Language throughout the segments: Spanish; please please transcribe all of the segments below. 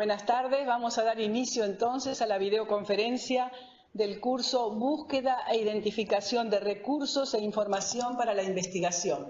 buenas tardes. Vamos a dar inicio entonces a la videoconferencia del curso Búsqueda e Identificación de Recursos e Información para la Investigación.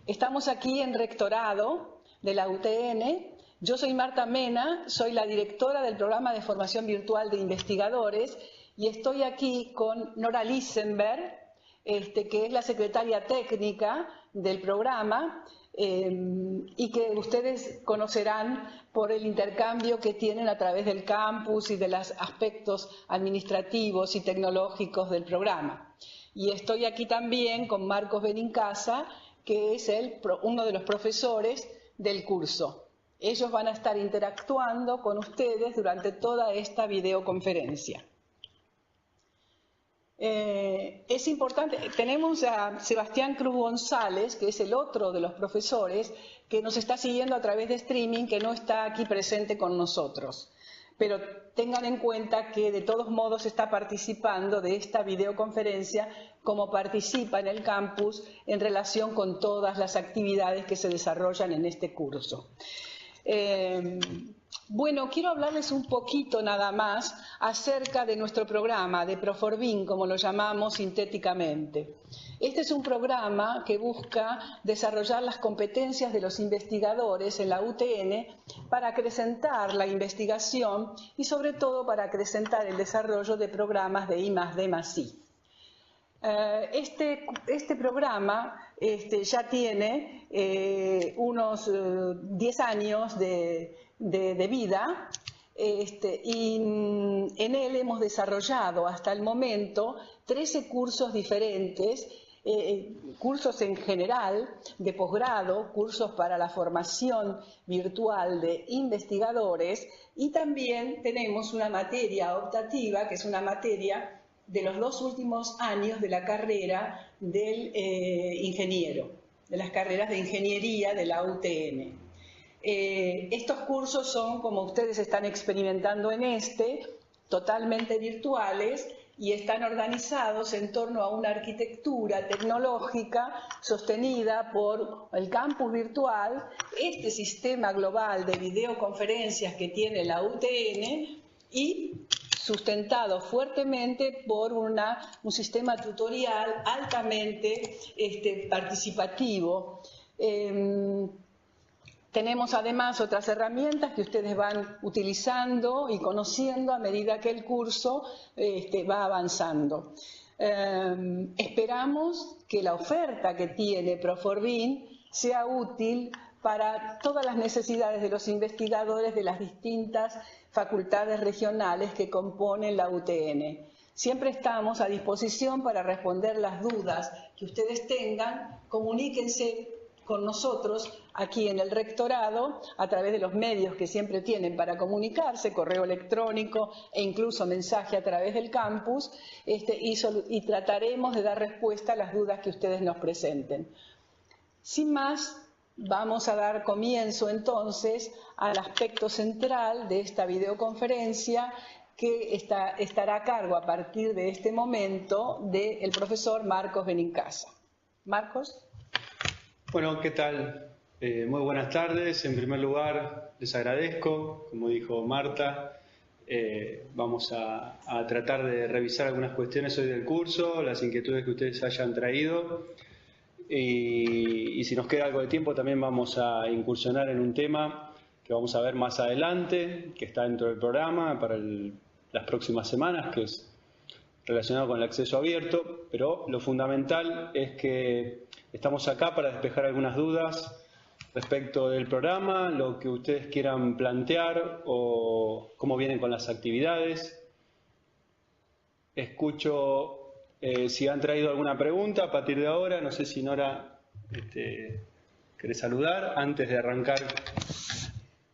Estamos aquí en Rectorado de la UTN. Yo soy Marta Mena, soy la directora del Programa de Formación Virtual de Investigadores y estoy aquí con Nora Lisenberg, que es la secretaria técnica del programa y que ustedes conocerán por el intercambio que tienen a través del campus y de los aspectos administrativos y tecnológicos del programa. Y estoy aquí también con Marcos Benincasa, que es uno de los profesores del curso. Ellos van a estar interactuando con ustedes durante toda esta videoconferencia. Es importante, tenemos a Sebastián Cruz González, que es el otro de los profesores, que nos está siguiendo a través de streaming, que no está aquí presente con nosotros. Pero tengan en cuenta que de todos modos está participando de esta videoconferencia como participa en el campus en relación con todas las actividades que se desarrollan en este curso. Bueno, quiero hablarles un poquito nada más acerca de nuestro programa de Proforbin, como lo llamamos sintéticamente. Este es un programa que busca desarrollar las competencias de los investigadores en la UTN para acrecentar la investigación y sobre todo para acrecentar el desarrollo de programas de I+D+I. Este programa ya tiene unos 10 años de vida y en él hemos desarrollado hasta el momento 13 cursos diferentes, cursos en general de posgrado, cursos para la formación virtual de investigadores y también tenemos una materia optativa que es una materia de los 2 últimos años de la carrera del ingeniero, de las carreras de ingeniería de la UTN. Estos cursos son, como ustedes están experimentando en totalmente virtuales y están organizados en torno a una arquitectura tecnológica sostenida por el campus virtual, este sistema global de videoconferencias que tiene la UTN y sustentado fuertemente por un sistema tutorial altamente participativo. Tenemos además otras herramientas que ustedes van utilizando y conociendo a medida que el curso va avanzando. Esperamos que la oferta que tiene Proforbin sea útil para todas las necesidades de los investigadores de las distintas facultades regionales que componen la UTN. Siempre estamos a disposición para responder las dudas que ustedes tengan. Comuníquense con nosotros aquí en el rectorado a través de los medios que siempre tienen para comunicarse, correo electrónico e incluso mensaje a través del campus, y trataremos de dar respuesta a las dudas que ustedes nos presenten. Sin más, vamos a dar comienzo entonces al aspecto central de esta videoconferencia que estará a cargo a partir de este momento del profesor Marcos Benincasa. Marcos. Bueno, ¿qué tal? Muy buenas tardes. En primer lugar, les agradezco, como dijo Marta, vamos a tratar de revisar algunas cuestiones hoy del curso, las inquietudes que ustedes hayan traído. Y si nos queda algo de tiempo también vamos a incursionar en un tema que vamos a ver más adelante, que está dentro del programa para las próximas semanas, que es relacionado con el acceso abierto, pero lo fundamental es que estamos acá para despejar algunas dudas respecto del programa, lo que ustedes quieran plantear o cómo vienen con las actividades. Escucho si han traído alguna pregunta a partir de ahora. No sé si Nora querés saludar antes de arrancar.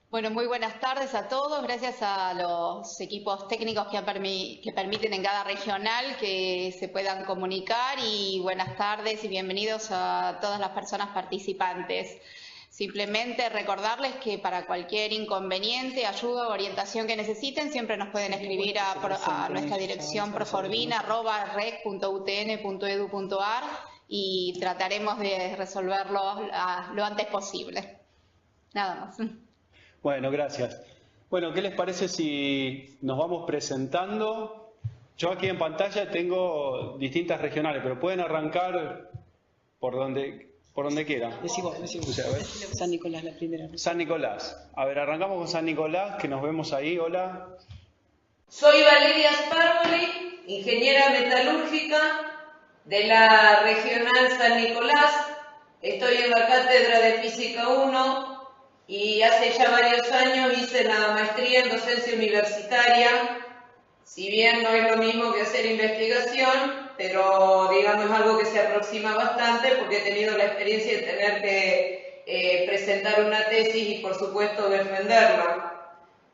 Bueno, muy buenas tardes a todos. Gracias a los equipos técnicos que permiten en cada regional que se puedan comunicar y buenas tardes y bienvenidos a todas las personas participantes. Simplemente recordarles que para cualquier inconveniente, ayuda o orientación que necesiten, siempre nos pueden escribir a nuestra dirección proforbin@rec.utn.edu.ar y trataremos de resolverlo lo antes posible. Nada más. Bueno, gracias. Bueno, ¿qué les parece si nos vamos presentando? Yo aquí en pantalla tengo distintas regionales, pero pueden arrancar por donde quieran. Decimos. O sea, a ver. San Nicolás, la primera. San Nicolás. A ver, arrancamos con San Nicolás, que nos vemos ahí. Hola. Soy Valeria Sparvoli, ingeniera metalúrgica de la Regional San Nicolás. Estoy en la Cátedra de Física 1 y hace ya varios años hice la maestría en docencia universitaria. Si bien no es lo mismo que hacer investigación, pero digamos es algo que se aproxima bastante porque he tenido la experiencia de tener que presentar una tesis y por supuesto defenderla.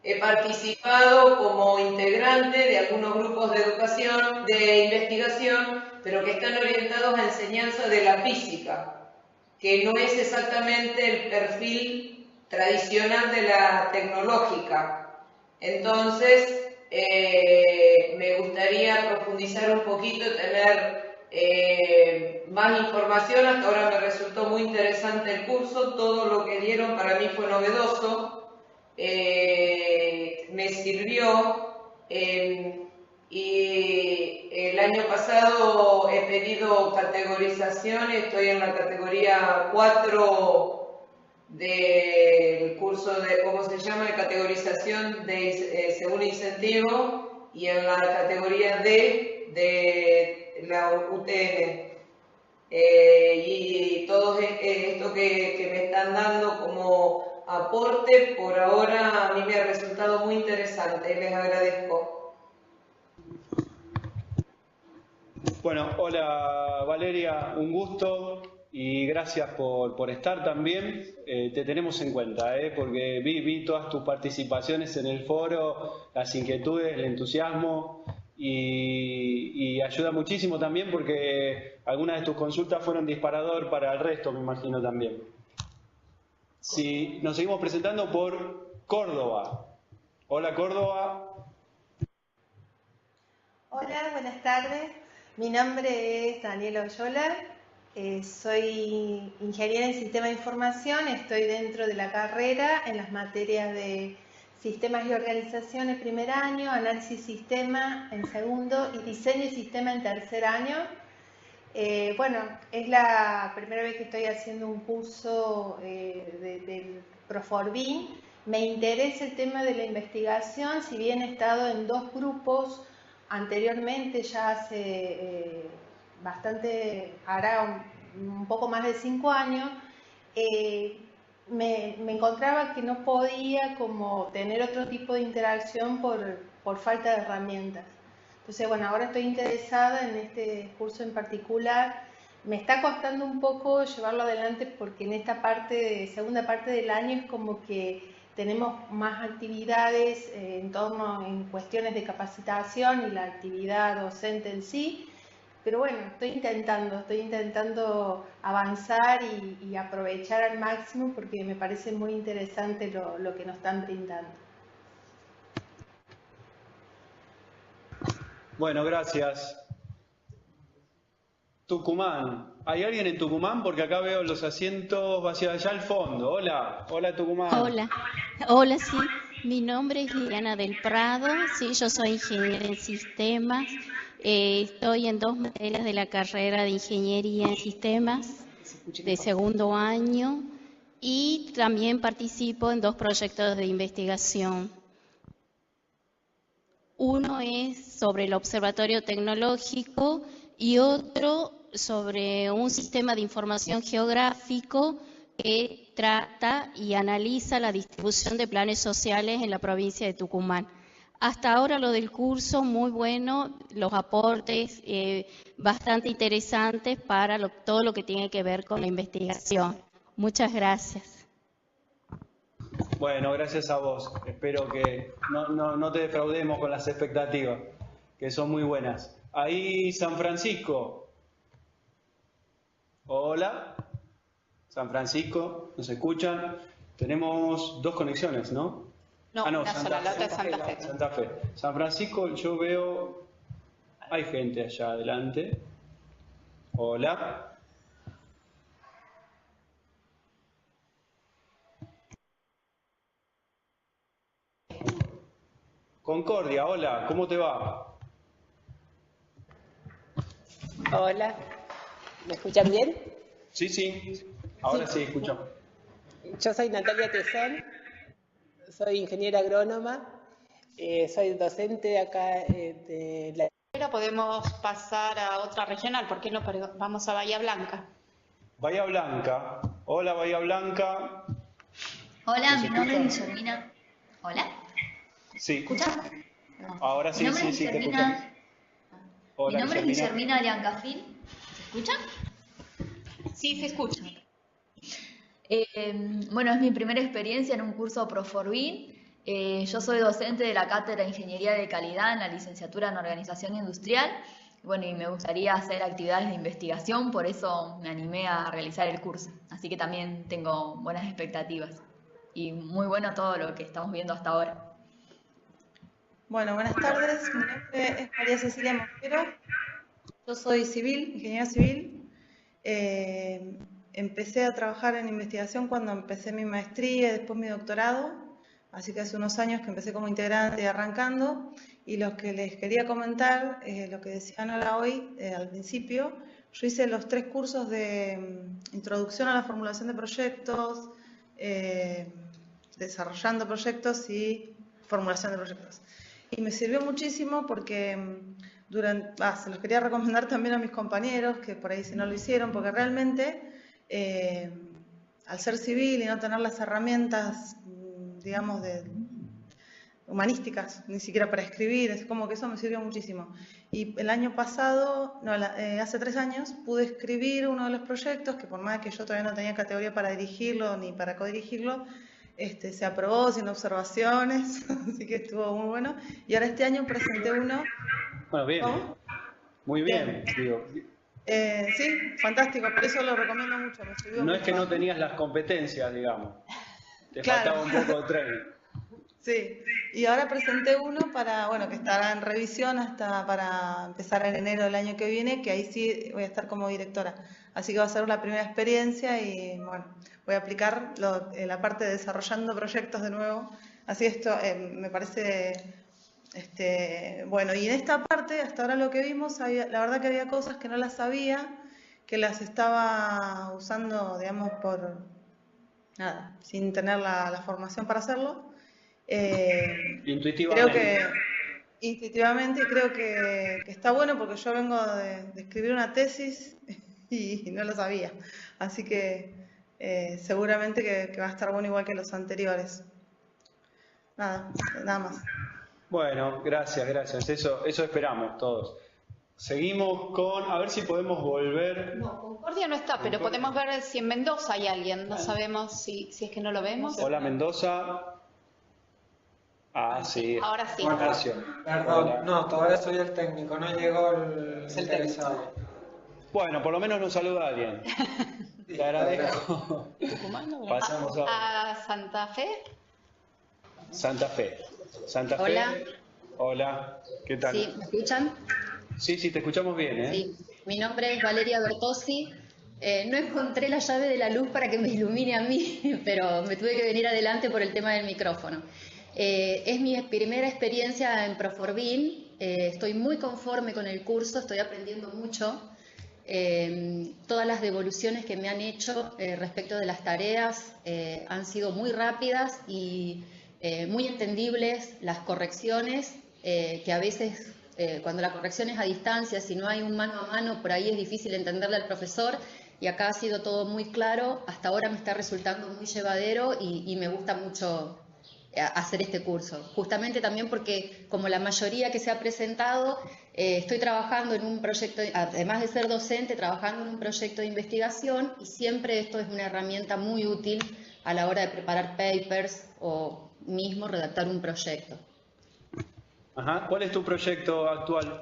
He participado como integrante de algunos grupos de educación, de investigación, pero que están orientados a enseñanza de la física, que no es exactamente el perfil tradicional de la tecnológica. Entonces, me gustaría profundizar un poquito, tener más información. Hasta ahora me resultó muy interesante el curso, todo lo que dieron para mí fue novedoso. Me sirvió y el año pasado he pedido categorización, estoy en la categoría 4 del curso de, ¿cómo se llama?, de categorización de según incentivo, y en la categoría D de la UTN. Y todo esto que me están dando como aporte, por ahora a mí me ha resultado muy interesante, les agradezco. Bueno, hola Valeria, un gusto y gracias por estar también. Te tenemos en cuenta, porque vi todas tus participaciones en el foro, las inquietudes, el entusiasmo y ayuda muchísimo también porque algunas de tus consultas fueron disparador para el resto, me imagino también. Sí, nos seguimos presentando por Córdoba. Hola Córdoba. Hola, buenas tardes. Mi nombre es Daniela Oyola. Soy ingeniera en Sistema de Información. Estoy dentro de la carrera en las materias de Sistemas y Organización en primer año, Análisis Sistema en segundo y Diseño y Sistema en tercer año. Bueno, es la primera vez que estoy haciendo un curso del Proforbin. Me interesa el tema de la investigación, si bien he estado en 2 grupos anteriormente, ya hace bastante, hará un poco más de 5 años, me encontraba que no podía como tener otro tipo de interacción por falta de herramientas. Entonces, bueno, ahora estoy interesada en este curso en particular. Me está costando un poco llevarlo adelante porque en esta segunda parte del año es como que tenemos más actividades en cuestiones de capacitación y la actividad docente en sí. Pero bueno, estoy intentando avanzar y aprovechar al máximo porque me parece muy interesante lo que nos están brindando. Bueno, gracias. Tucumán. ¿Hay alguien en Tucumán? Porque acá veo los asientos vacíos allá al fondo. Hola, hola Tucumán. Hola, sí. Mi nombre es Liliana del Prado. Sí, yo soy ingeniera en sistemas. Estoy en 2 materias de la carrera de Ingeniería en Sistemas de segundo año y también participo en 2 proyectos de investigación. Uno es sobre el Observatorio Tecnológico y otro sobre un sistema de información geográfico que trata y analiza la distribución de planes sociales en la provincia de Tucumán. Hasta ahora lo del curso, muy bueno, los aportes bastante interesantes para todo lo que tiene que ver con la investigación. Muchas gracias. Bueno, gracias a vos. Espero que no te defraudemos con las expectativas, que son muy buenas. Ahí San Francisco. Hola. San Francisco, ¿nos escuchan? Tenemos 2 conexiones, ¿no? No, una sola, la otra es Santa Fe. Santa Fe. San Francisco, yo veo... Hay gente allá adelante. Hola. Concordia, hola, ¿cómo te va? Hola, ¿me escuchan bien? Sí, ahora sí, escucho. Yo soy Natalia Tesón, soy ingeniera agrónoma, soy docente acá de la... Pero podemos pasar a otra regional, ¿por qué no vamos a Bahía Blanca? Bahía Blanca, hola Bahía Blanca. Hola, mi nombre es escucha? Guillermina. ¿Hola? Sí. ¿Escuchas? No. Ahora sí, Mi nombre sí, es te Guillermina. escuchamos. Mi Hola, nombre es Guillermina. Guillermina Aliancafil. ¿Se escucha? Sí, se escucha. Bueno, es mi primera experiencia en un curso Proforbin. Yo soy docente de la Cátedra de Ingeniería de Calidad en la licenciatura en Organización Industrial. Bueno, y me gustaría hacer actividades de investigación, por eso me animé a realizar el curso. Así que también tengo buenas expectativas. Y muy bueno todo lo que estamos viendo hasta ahora. Bueno, buenas tardes. Mi nombre es María Cecilia Mosquero. Yo soy civil, ingeniera civil. Empecé a trabajar en investigación cuando empecé mi maestría y después mi doctorado. Así que hace unos años que empecé como integrante y arrancando. Y lo que les quería comentar, lo que decían ahora hoy, al principio, yo hice los 3 cursos de introducción a la formulación de proyectos, desarrollando proyectos y formulación de proyectos. Y me sirvió muchísimo porque se los quería recomendar también a mis compañeros, que por ahí si no lo hicieron, porque realmente al ser civil y no tener las herramientas, digamos, humanísticas, ni siquiera para escribir, es como que eso me sirvió muchísimo. Y el año pasado, hace 3 años, pude escribir uno de los proyectos, que por más que yo todavía no tenía categoría para dirigirlo ni para codirigirlo, se aprobó sin observaciones, así que estuvo muy bueno. Y ahora este año presenté uno. Bueno, bien. ¿Cómo? Muy bien, digo. Sí, fantástico, por eso lo recomiendo mucho. Me sirvió No mucho. es que no tenías las competencias, digamos. Te Claro. faltaba un poco de training. Sí, y ahora presenté uno para, bueno, que estará en revisión hasta para empezar en enero del año que viene, que ahí sí voy a estar como directora. Así que va a ser la primera experiencia y, bueno, voy a aplicar la parte de desarrollando proyectos de nuevo. Así esto me parece, bueno, y en esta parte, hasta ahora lo que vimos, la verdad que había cosas que no las sabía, que las estaba usando, digamos, nada, sin tener la formación para hacerlo. Intuitivamente. Creo que intuitivamente creo que está bueno porque yo vengo de escribir una tesis y no lo sabía. Así que seguramente que va a estar bueno igual que los anteriores. Nada más. Bueno, gracias. Eso esperamos todos. Seguimos con, a ver si podemos volver. No, Concordia no está, pero podemos ver si en Mendoza hay alguien. No sabemos si es que no lo vemos. Hola, Mendoza. Ah, sí. Ahora sí. Hola, perdón, Hola. no, todavía soy el técnico, no llegó el interesado. Bueno, por lo menos nos saluda alguien. Te agradezco. Pasamos a Santa Fe. Santa Fe. Hola. Hola, ¿qué tal? Sí, ¿me escuchan? Sí, te escuchamos bien, ¿eh? Sí, mi nombre es Valeria Bertossi. No encontré la llave de la luz para que me ilumine a mí, pero me tuve que venir adelante por el tema del micrófono. Es mi primera experiencia en Proforbin. Estoy muy conforme con el curso, estoy aprendiendo mucho. Todas las devoluciones que me han hecho respecto de las tareas han sido muy rápidas y muy entendibles. Las correcciones, que a veces cuando la corrección es a distancia, si no hay un mano a mano, por ahí es difícil entenderle al profesor, y acá ha sido todo muy claro. Hasta ahora me está resultando muy llevadero y me gusta mucho hacer este curso, justamente también porque, como la mayoría que se ha presentado, estoy trabajando en un proyecto, además de ser docente, trabajando en un proyecto de investigación, y siempre esto es una herramienta muy útil a la hora de preparar papers o mismo redactar un proyecto. Ajá. ¿Cuál es tu proyecto actual?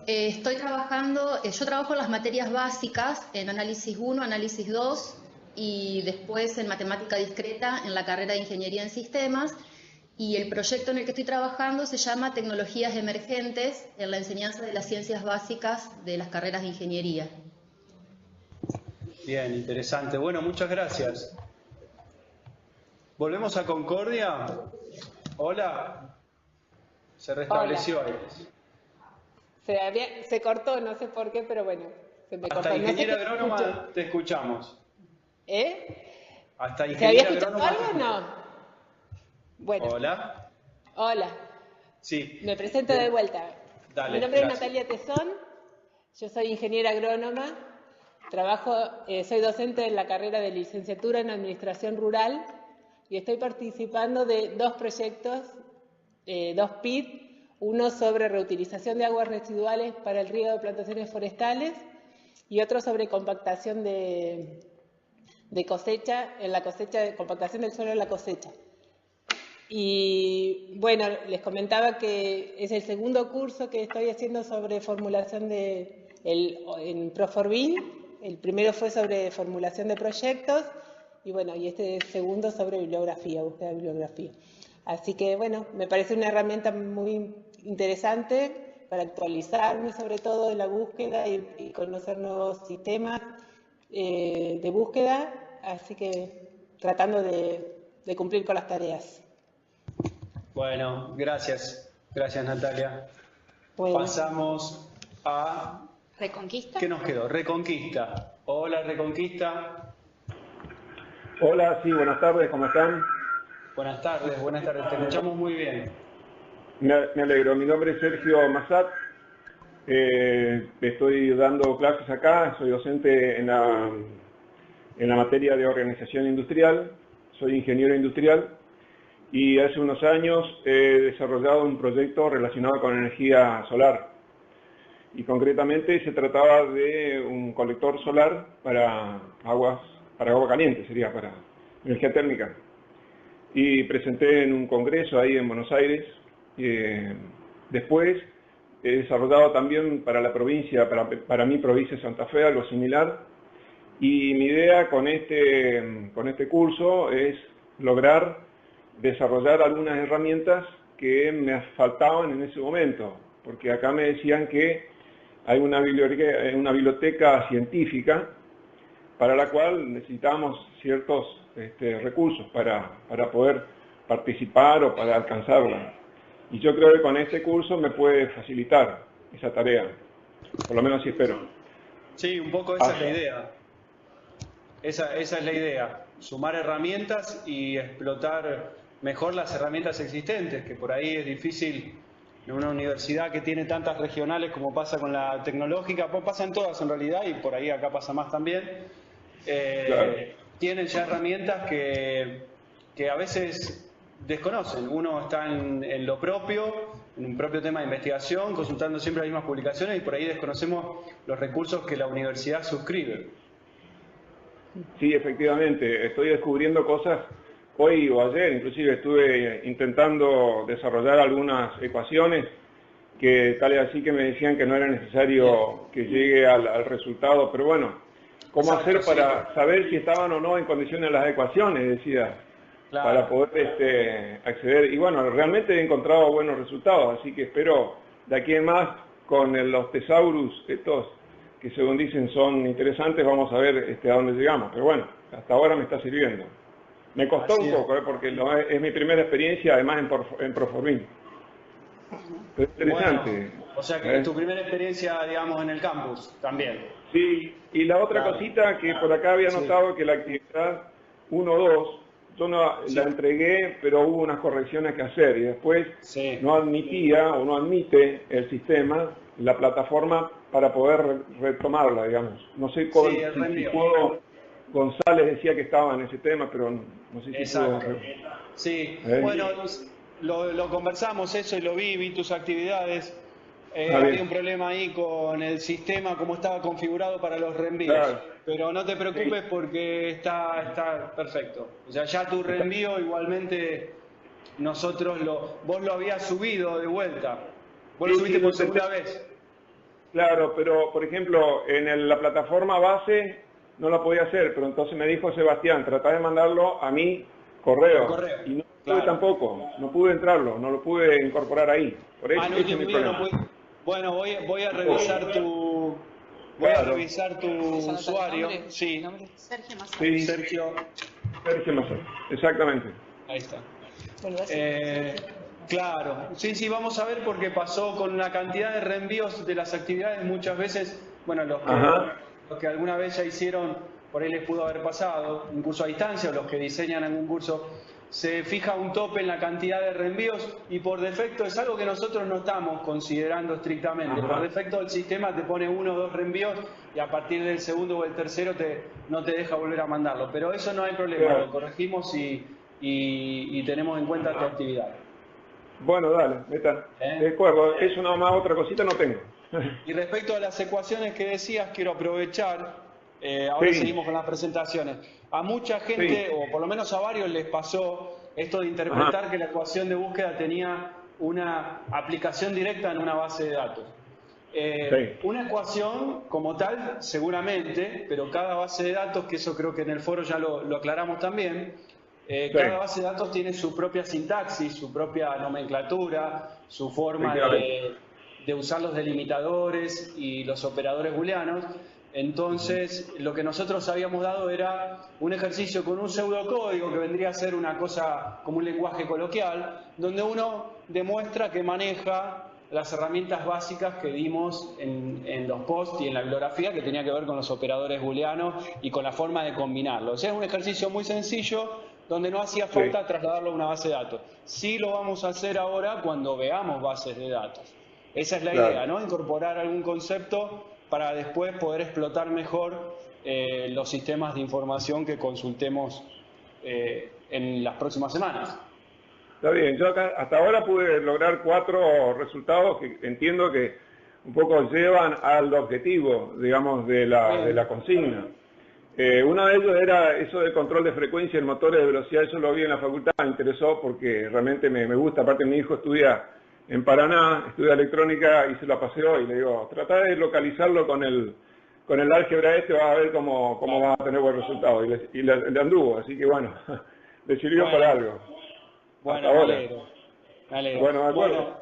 Estoy trabajando, yo trabajo en las materias básicas, en análisis 1, análisis 2, y después en matemática discreta en la carrera de Ingeniería en Sistemas, y el proyecto en el que estoy trabajando se llama Tecnologías Emergentes en la enseñanza de las ciencias básicas de las carreras de ingeniería. Bien, interesante. Bueno, muchas gracias. ¿Volvemos a Concordia? Hola. Se restableció ahí. Se cortó, no sé por qué, pero bueno, se me cortó. Hasta ingeniera no sé agrónoma te escuchamos. Hasta ¿Se había ingeniera escuchado agrónoma. algo o no? Bueno. Hola. Hola. Sí. Me presento de vuelta. Dale, Mi nombre gracias. es Natalia Tesón, yo soy ingeniera agrónoma, soy docente en la carrera de licenciatura en Administración Rural y estoy participando de dos proyectos, dos PIT, uno sobre reutilización de aguas residuales para el riego de plantaciones forestales y otro sobre compactación de cosecha, compactación del suelo en la cosecha. Y bueno, les comentaba que es el segundo curso que estoy haciendo sobre formulación en Proforbin. El primero fue sobre formulación de proyectos y bueno, y este segundo sobre bibliografía, búsqueda de bibliografía. Así que bueno, me parece una herramienta muy interesante para actualizarme sobre todo en la búsqueda y conocer nuevos sistemas de búsqueda, así que tratando de cumplir con las tareas. Bueno, gracias. Gracias, Natalia. Bueno. Pasamos a... ¿Reconquista? ¿Qué nos quedó? Reconquista. Hola, Reconquista. Hola, sí, buenas tardes, ¿cómo están? Buenas tardes, te escuchamos muy bien. Me alegro, mi nombre es Sergio Massat, estoy dando clases acá, soy docente en la materia de organización industrial, soy ingeniero industrial y hace unos años he desarrollado un proyecto relacionado con energía solar y concretamente se trataba de un colector solar para agua caliente, sería para energía térmica. Y presenté en un congreso ahí en Buenos Aires. Después he desarrollado también para la provincia, para mi provincia de Santa Fe, algo similar. Y mi idea con este curso es lograr desarrollar algunas herramientas que me faltaban en ese momento. Porque acá me decían que hay una biblioteca científica para la cual necesitamos ciertos recursos para poder participar o para alcanzarla. Y yo creo que con este curso me puede facilitar esa tarea, por lo menos así espero. Sí, un poco esa es la idea. Esa es la idea, sumar herramientas y explotar mejor las herramientas existentes, que por ahí es difícil en una universidad que tiene tantas regionales como pasa con la tecnológica, pues pasan todas en realidad y por ahí acá pasa más también. Claro. Tienen ya herramientas que a veces desconocen. Uno está en lo propio, en un propio tema de investigación, consultando siempre las mismas publicaciones y por ahí desconocemos los recursos que la universidad suscribe. Sí, efectivamente, estoy descubriendo cosas hoy o ayer, inclusive estuve intentando desarrollar algunas ecuaciones que tal es así que me decían que no era necesario que llegue al resultado, pero bueno, ¿cómo hacer para saber si estaban o no en condiciones las ecuaciones? Decía, para poder acceder. Y bueno, realmente he encontrado buenos resultados, así que espero de aquí en más con los tesaurus, estos que según dicen son interesantes, vamos a ver a dónde llegamos. Pero bueno, hasta ahora me está sirviendo. Me costó un poco, porque es mi primera experiencia, además en Proforbin. Pero es interesante. Bueno, o sea que es tu primera experiencia, digamos, en el campus también. Sí, y la otra cosita que por acá había notado que la actividad 1-2, yo no la entregué, pero hubo unas correcciones que hacer y después no admitía o no admite el sistema, la plataforma para poder retomarla, digamos. No sé si puedo, González decía que estaba en ese tema, pero no sé si puedo. Sí, bueno, lo conversamos eso y lo vi tus actividades. Había un problema ahí con el sistema, como estaba configurado para los reenvíos. Claro. Pero no te preocupes porque está perfecto. O sea, ya tu reenvío igualmente vos lo habías subido de vuelta. Vos lo subiste por segunda vez. Claro, pero por ejemplo, en la plataforma base no la podía hacer, pero entonces me dijo Sebastián, tratá de mandarlo a mi correo. Y no pude tampoco, no pude entrarlo, no lo pude incorporar ahí. Por eso ese es mi problema. Bueno, voy a revisar tu usuario. Sí. Sergio Massat. Sí. Sergio Massat, exactamente. Ahí está. Bueno, Claro, sí, vamos a ver porque pasó con la cantidad de reenvíos de las actividades muchas veces, bueno, los que alguna vez ya hicieron, por ahí les pudo haber pasado, un curso a distancia o los que diseñan algún curso, se fija un tope en la cantidad de reenvíos y por defecto es algo que nosotros no estamos considerando estrictamente. Por defecto el sistema te pone 1 o 2 reenvíos y a partir del segundo o el tercero no te deja volver a mandarlo. Pero eso no hay problema, lo corregimos y tenemos en cuenta tu actividad. Bueno, dale, Meta. Eso nada más, otra cosita no tengo. Y respecto a las ecuaciones que decías, quiero aprovechar, ahora seguimos con las presentaciones. A mucha gente, o por lo menos a varios, les pasó esto de interpretar que la ecuación de búsqueda tenía una aplicación directa en una base de datos. Una ecuación como tal, seguramente, pero cada base de datos, que eso creo que en el foro ya lo aclaramos también, cada base de datos tiene su propia sintaxis, su propia nomenclatura, su forma de usar los delimitadores y los operadores booleanos. Entonces, lo que nosotros habíamos dado era un ejercicio con un pseudocódigo que vendría a ser una cosa como un lenguaje coloquial, donde uno demuestra que maneja las herramientas básicas que dimos en los posts y en la bibliografía, que tenía que ver con los operadores booleanos y con la forma de combinarlos. O sea, es un ejercicio muy sencillo donde no hacía falta trasladarlo a una base de datos. Sí lo vamos a hacer ahora cuando veamos bases de datos. Esa es la idea, ¿no? Incorporar algún concepto para después poder explotar mejor los sistemas de información que consultemos en las próximas semanas. Está bien, yo acá hasta ahora pude lograr 4 resultados que entiendo que un poco llevan al objetivo, digamos, de la consigna. Uno de ellos era eso del control de frecuencia en motores de velocidad. Eso lo vi en la facultad, me interesó porque realmente me gusta. Aparte, mi hijo estudia en Paraná, estudia electrónica y se lo paseó y le digo, trata de localizarlo con el álgebra vas a ver cómo vas a tener buen resultado. Y le anduvo, así que bueno, le sirvió para algo. Bueno, me alegro. Bueno, de acuerdo.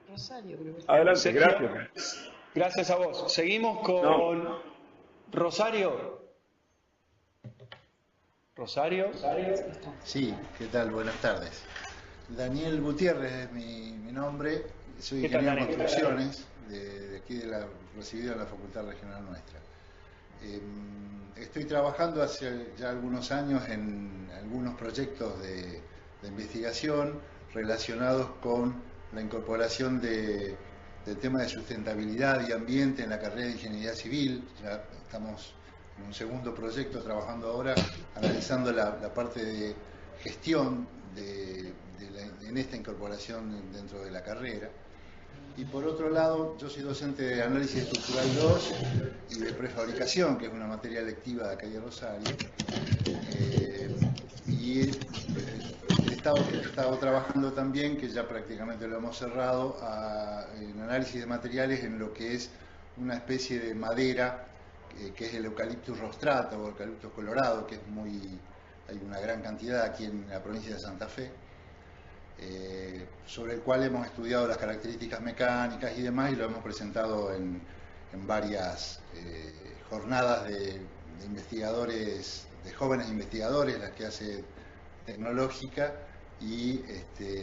Rosario, creo que... Adelante, gracias. Gracias a vos. Seguimos con Rosario. ¿Rosario? Sí, ¿qué tal? Buenas tardes. Daniel Gutiérrez es mi nombre, soy ingeniero en construcciones, de aquí recibido en la Facultad Regional nuestra. Estoy trabajando hace ya algunos años en algunos proyectos de investigación relacionados con la incorporación del tema de sustentabilidad y ambiente en la carrera de Ingeniería Civil. Ya estamos en un segundo proyecto trabajando ahora, analizando la parte de gestión en esta incorporación dentro de la carrera. Y por otro lado, yo soy docente de análisis estructural 2 y de prefabricación, que es una materia electiva de acá de Rosario. Y he estado trabajando también, que ya prácticamente lo hemos cerrado, en análisis de materiales en lo que es una especie de madera, que es el Eucalyptus rostrata o Eucalyptus colorado, que es hay una gran cantidad aquí en la provincia de Santa Fe. Sobre el cual hemos estudiado las características mecánicas y demás, y lo hemos presentado en varias jornadas de investigadores, de jóvenes investigadores, las que hace Tecnológica, y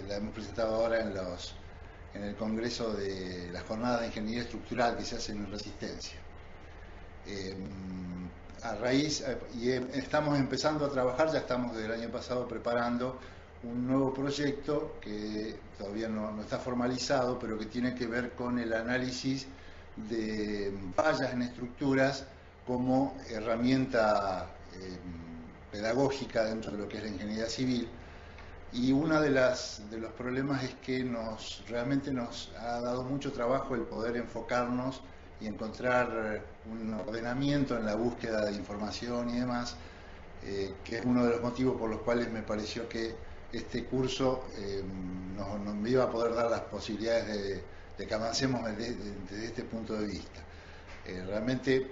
la hemos presentado ahora en el Congreso de las Jornadas de Ingeniería Estructural que se hacen en Resistencia. Estamos empezando a trabajar, ya estamos desde el año pasado preparando un nuevo proyecto que todavía no está formalizado, pero que tiene que ver con el análisis de fallas en estructuras como herramienta pedagógica dentro de lo que es la ingeniería civil. Y uno de los problemas es que realmente nos ha dado mucho trabajo el poder enfocarnos y encontrar un ordenamiento en la búsqueda de información y demás, que es uno de los motivos por los cuales me pareció que este curso nos iba a poder dar las posibilidades de que avancemos desde este punto de vista. Realmente,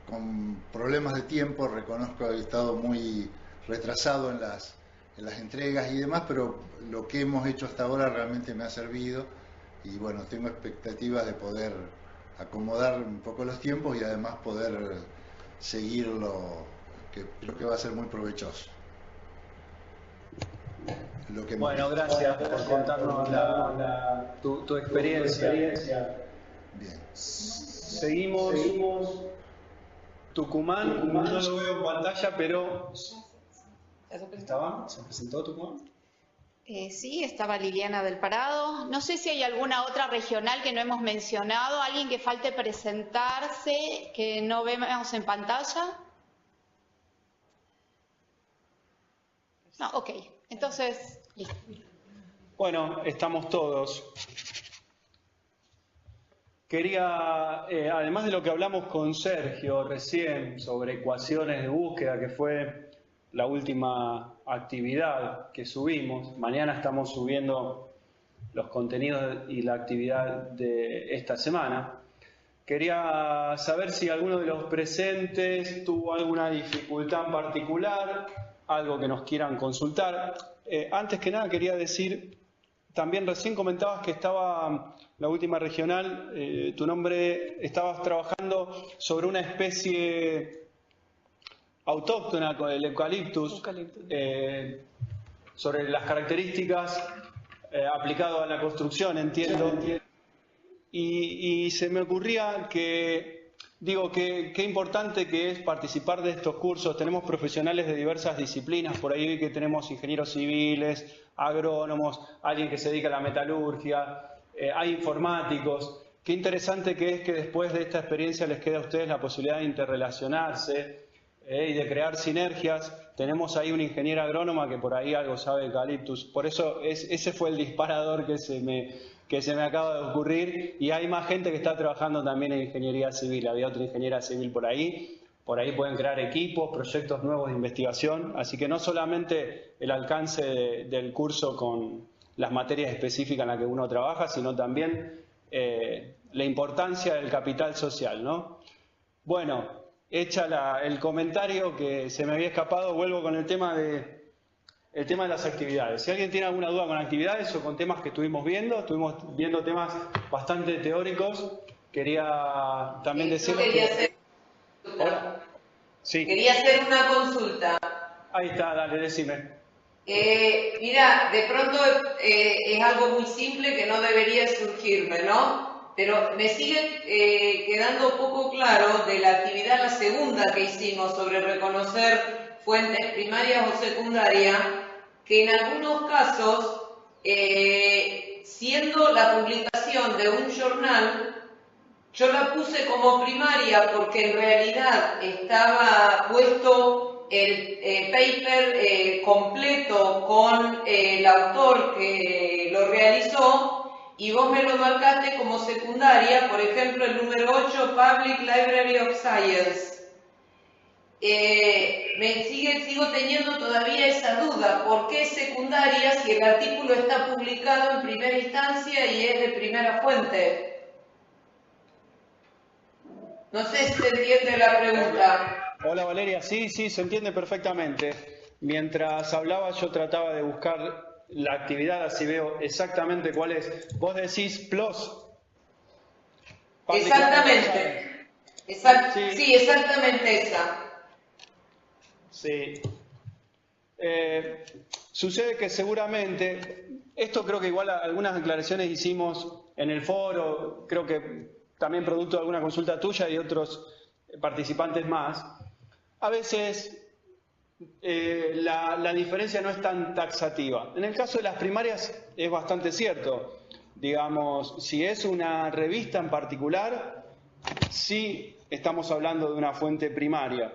con problemas de tiempo, reconozco que he estado muy retrasado en las entregas y demás, pero lo que hemos hecho hasta ahora realmente me ha servido y bueno, tengo expectativas de poder acomodar un poco los tiempos y además poder seguirlo, que creo que va a ser muy provechoso. lo que Bueno, gracias por contarnos tu experiencia. Bien. Seguimos. Tucumán, no lo veo en pantalla, pero... ¿Estaba? ¿Se presentó Tucumán? Sí, estaba Liliana del Parado. No sé si hay alguna otra regional que no hemos mencionado, alguien que falte presentarse, que no vemos en pantalla. No, ok. Entonces, listo. Bueno, estamos todos. Quería, además de lo que hablamos con Sergio recién sobre ecuaciones de búsqueda, que fue la última actividad que subimos, mañana estamos subiendo los contenidos y la actividad de esta semana, quería saber si alguno de los presentes tuvo alguna dificultad en particular, algo que nos quieran consultar. Antes que nada quería decir, también recién comentabas que estaba la última regional, tu nombre, estabas trabajando sobre una especie autóctona con el eucaliptus, sobre las características aplicado a la construcción, entiendo. Y se me ocurría que, digo, qué importante que es participar de estos cursos. Tenemos profesionales de diversas disciplinas, por ahí que tenemos ingenieros civiles, agrónomos, alguien que se dedica a la metalurgia, hay informáticos. Qué interesante que es que después de esta experiencia les quede a ustedes la posibilidad de interrelacionarse y de crear sinergias. Tenemos ahí una ingeniera agrónoma que por ahí algo sabe de eucaliptus. Por eso ese fue el disparador que se me acaba de ocurrir. Y hay más gente que está trabajando también en ingeniería civil. Había otra ingeniera civil por ahí. Por ahí pueden crear equipos, proyectos nuevos de investigación. Así que no solamente el alcance del curso con las materias específicas en las que uno trabaja, sino también la importancia del capital social, ¿no? Bueno, hecha el comentario que se me había escapado, vuelvo con el tema de las actividades. Si alguien tiene alguna duda con actividades o con temas que estuvimos viendo temas bastante teóricos. Quería también decir... Hola. Sí. Quería hacer una consulta. Ahí está, dale, decime. Mira, de pronto es algo muy simple que no debería surgirme, ¿no? Pero me sigue quedando poco claro de la actividad, la segunda que hicimos sobre reconocer fuentes primarias o secundarias, que en algunos casos, siendo la publicación de un journal, yo la puse como primaria porque en realidad estaba puesto el paper completo con el autor que lo realizó y vos me lo marcaste como secundaria, por ejemplo el número 8, Public Library of Science. Sigo teniendo todavía esa duda, ¿por qué secundaria si el artículo está publicado en primera instancia y es de primera fuente? No sé si se entiende la pregunta. Hola Valeria, sí, se entiende perfectamente. Mientras hablaba yo trataba de buscar la actividad, así veo exactamente cuál es. Vos decís PLOS. Exactamente. Sí, exactamente esa. Sí. Sucede que seguramente, esto creo que igual algunas aclaraciones hicimos en el foro, creo que también producto de alguna consulta tuya y otros participantes más. A veces la diferencia no es tan taxativa. En el caso de las primarias es bastante cierto. Digamos, si es una revista en particular, sí estamos hablando de una fuente primaria.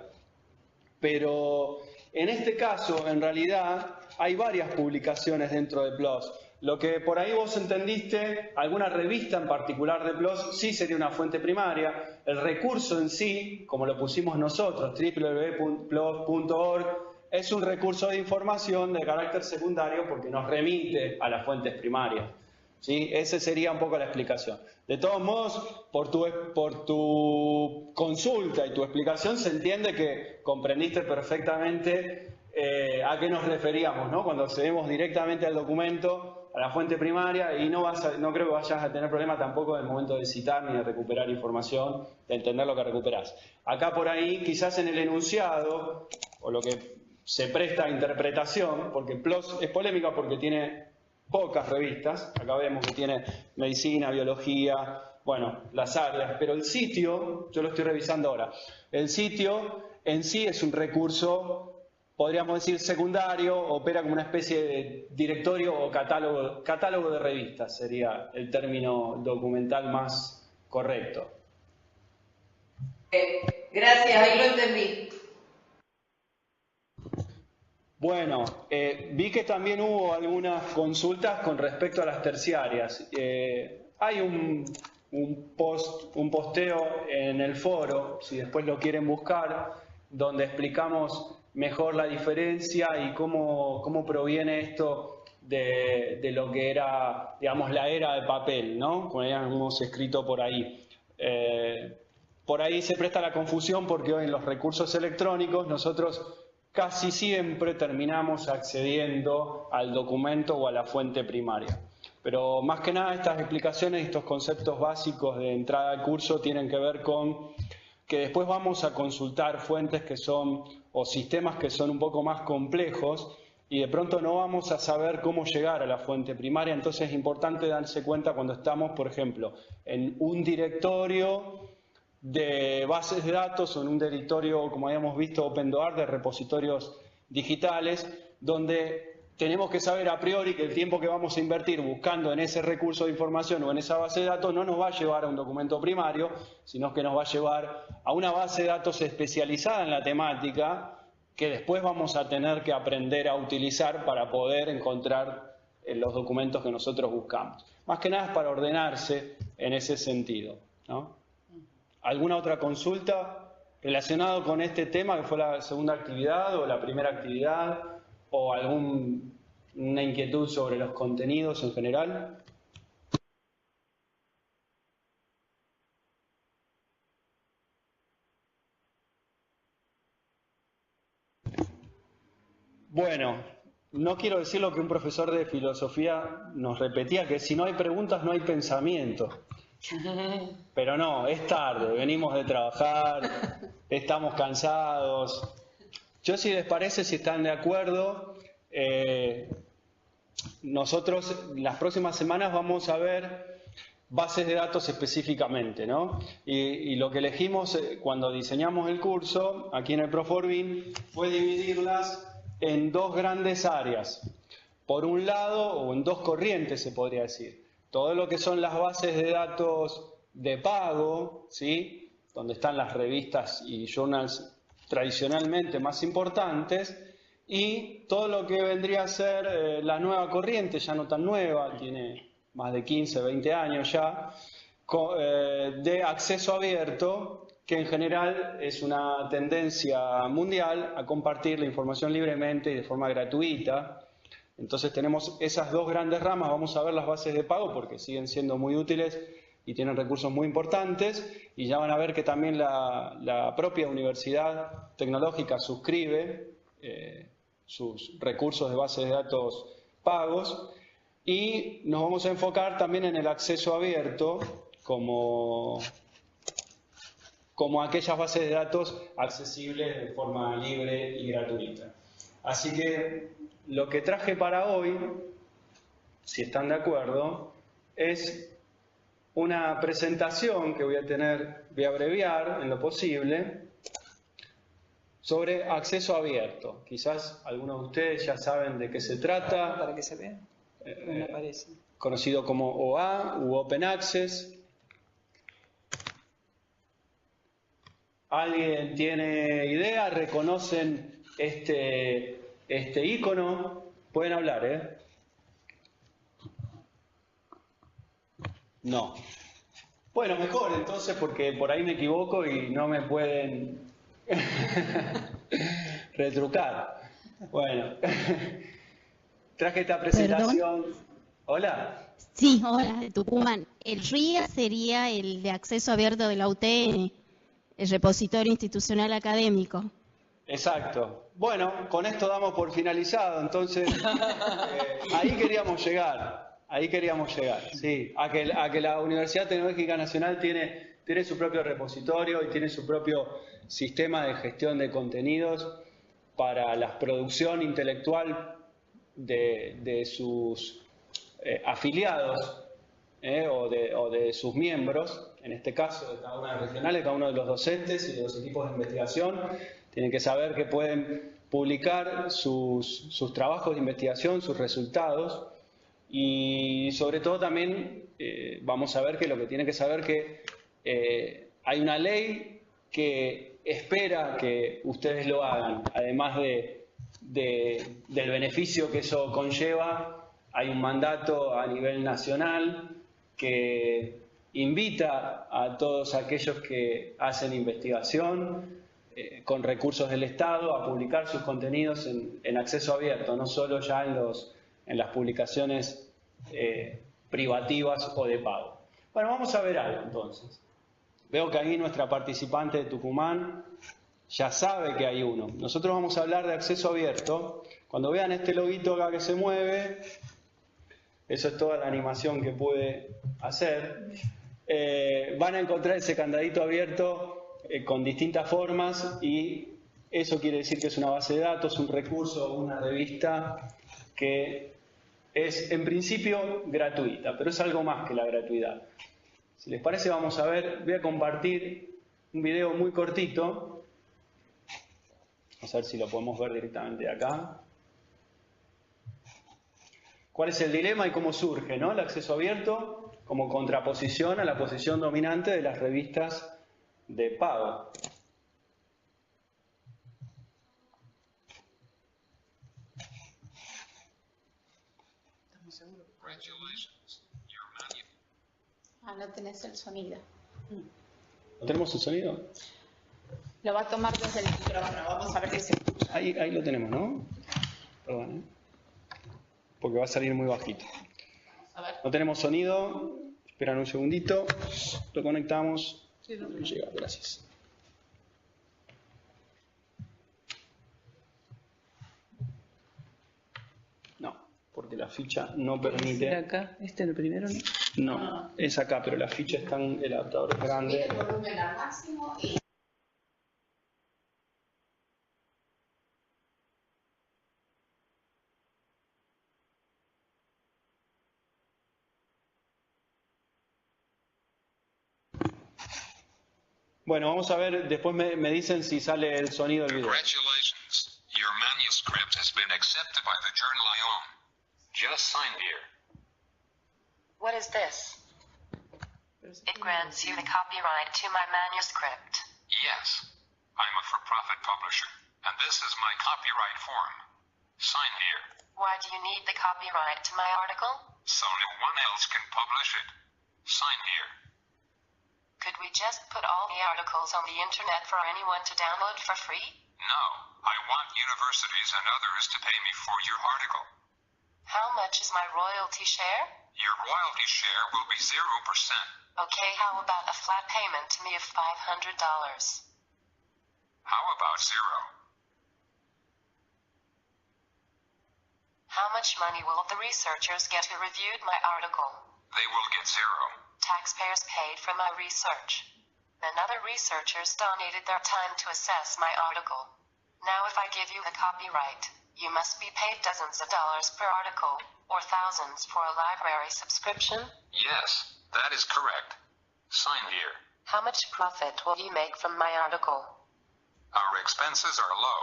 Pero en este caso, en realidad, hay varias publicaciones dentro de PLOS. Lo que por ahí vos entendiste, alguna revista en particular de PLOS sí sería una fuente primaria. El recurso en sí, como lo pusimos nosotros, www.plos.org, es un recurso de información de carácter secundario porque nos remite a las fuentes primarias. ¿Sí? Esa sería un poco la explicación. De todos modos, por tu consulta y tu explicación se entiende que comprendiste perfectamente a qué nos referíamos, ¿no? Cuando accedemos directamente al documento, a la fuente primaria, y no creo que vayas a tener problema tampoco en el momento de citar ni de recuperar información, de entender lo que recuperás. Acá por ahí, quizás en el enunciado, o lo que se presta a interpretación, porque PLOS es polémica porque tiene pocas revistas. Acá vemos que tiene medicina, biología, bueno, las áreas, pero el sitio, yo lo estoy revisando ahora, el sitio en sí es un recurso, podríamos decir, secundario, opera como una especie de directorio o catálogo de revistas, sería el término documental más correcto. Gracias, ahí lo entendí. Bueno, vi que también hubo algunas consultas con respecto a las terciarias. Hay un posteo en el foro, si después lo quieren buscar, donde explicamos mejor la diferencia y cómo proviene esto de lo que era, digamos, la era de papel, ¿no? Como habíamos escrito por ahí. Por ahí se presta la confusión porque hoy en los recursos electrónicos nosotros casi siempre terminamos accediendo al documento o a la fuente primaria. Pero más que nada estas explicaciones y estos conceptos básicos de entrada al curso tienen que ver con que después vamos a consultar fuentes que son, o sistemas que son un poco más complejos, y de pronto no vamos a saber cómo llegar a la fuente primaria. Entonces es importante darse cuenta cuando estamos, por ejemplo, en un directorio de bases de datos o en un directorio, como habíamos visto, OpenDoar, de repositorios digitales, donde tenemos que saber a priori que el tiempo que vamos a invertir buscando en ese recurso de información o en esa base de datos no nos va a llevar a un documento primario, sino que nos va a llevar a una base de datos especializada en la temática que después vamos a tener que aprender a utilizar para poder encontrar los documentos que nosotros buscamos. Más que nada es para ordenarse en ese sentido, ¿no? ¿Alguna otra consulta relacionada con este tema, que fue la segunda actividad o la primera actividad, o alguna inquietud sobre los contenidos en general? Bueno, no quiero decir lo que un profesor de filosofía nos repetía, que si no hay preguntas no hay pensamiento. Pero no, es tarde, venimos de trabajar, estamos cansados. Yo, si les parece, si están de acuerdo, nosotros las próximas semanas vamos a ver bases de datos específicamente, ¿no? Y lo que elegimos cuando diseñamos el curso, aquí en el Proforbin, fue dividirlas en dos grandes áreas. Por un lado, o en dos corrientes se podría decir. Todo lo que son las bases de datos de pago, ¿sí? Donde están las revistas y journals tradicionalmente más importantes, y todo lo que vendría a ser la nueva corriente, ya no tan nueva, tiene más de 15, 20 años ya, de acceso abierto, que en general es una tendencia mundial a compartir la información libremente y de forma gratuita. Entonces tenemos esas dos grandes ramas. Vamos a ver las bases de pago porque siguen siendo muy útiles y tienen recursos muy importantes, y ya van a ver que también la propia universidad tecnológica suscribe sus recursos de bases de datos pagos, y nos vamos a enfocar también en el acceso abierto como aquellas bases de datos accesibles de forma libre y gratuita. Así que lo que traje para hoy, si están de acuerdo, es una presentación que voy a abreviar en lo posible, sobre acceso abierto. Quizás algunos de ustedes ya saben de qué se trata. Para que se vea. No me parece. Conocido como OA u Open Access. ¿Alguien tiene idea? ¿Reconocen este icono? Pueden hablar, ¿eh? No. Bueno, mejor entonces, porque por ahí me equivoco y no me pueden retrucar. Bueno, traje esta presentación. ¿Perdón? Hola. Sí, hola, de Tucumán. El RIA sería el de acceso abierto de la UTN, el repositorio institucional académico. Exacto. Bueno, con esto damos por finalizado, entonces ahí queríamos llegar. Ahí queríamos llegar, sí, a que la Universidad Tecnológica Nacional tiene su propio repositorio y tiene su propio sistema de gestión de contenidos para la producción intelectual de sus afiliados o de sus miembros, en este caso de cada una de las regionales, cada uno de los docentes y de los equipos de investigación, tienen que saber que pueden publicar sus trabajos de investigación, sus resultados, y sobre todo también vamos a ver que lo que tienen que saber que hay una ley que espera que ustedes lo hagan, además del beneficio que eso conlleva. Hay un mandato a nivel nacional que invita a todos aquellos que hacen investigación con recursos del Estado a publicar sus contenidos en acceso abierto, no solo ya en las publicaciones privativas o de pago. Bueno, vamos a ver algo entonces. Veo que ahí nuestra participante de Tucumán ya sabe que hay uno. Nosotros vamos a hablar de acceso abierto. Cuando vean este loguito acá que se mueve, eso es toda la animación que pude hacer, van a encontrar ese candadito abierto con distintas formas, y eso quiere decir que es una base de datos, un recurso, una revista que es en principio gratuita, pero es algo más que la gratuidad. Si les parece, vamos a ver, voy a compartir un video muy cortito. Vamos a ver si lo podemos ver directamente acá. ¿Cuál es el dilema y cómo surge, ¿no?, el acceso abierto como contraposición a la posición dominante de las revistas de pago? No tenés el sonido. ¿No tenemos el sonido? Lo va a tomar desde el micrófono, vamos a ver qué se escucha. Ahí lo tenemos, ¿no? Perdón, porque va a salir muy bajito. A ver. No tenemos sonido. Esperan un segundito. Lo conectamos. Llega, gracias. No, porque la ficha no permite. ¿Es acá? ¿Este es el primero? No, es acá, pero la ficha está en el adaptador grande. El volumen al máximo y... Bueno, vamos a ver, después me dicen si sale el sonido del video. Congratulations, your manuscript has been accepted by the journal I own. Just sign here. What is this? It grants you the copyright to my manuscript. Yes, I'm a for-profit publisher, and this is my copyright form. Sign here. Why do you need the copyright to my article? So no one else can publish it. Sign here. Could we just put all the articles on the internet for anyone to download for free? No, I want universities and others to pay me for your article. How much is my royalty share? Your royalty share will be 0%. Okay, how about a flat payment to me of $500? How about 0? How much money will the researchers get who reviewed my article? They will get 0. Taxpayers paid for my research. And other researchers donated their time to assess my article. Now if I give you the copyright, you must be paid dozens of dollars per article, or thousands for a library subscription? Yes, that is correct. Sign here. How much profit will you make from my article? Our expenses are low.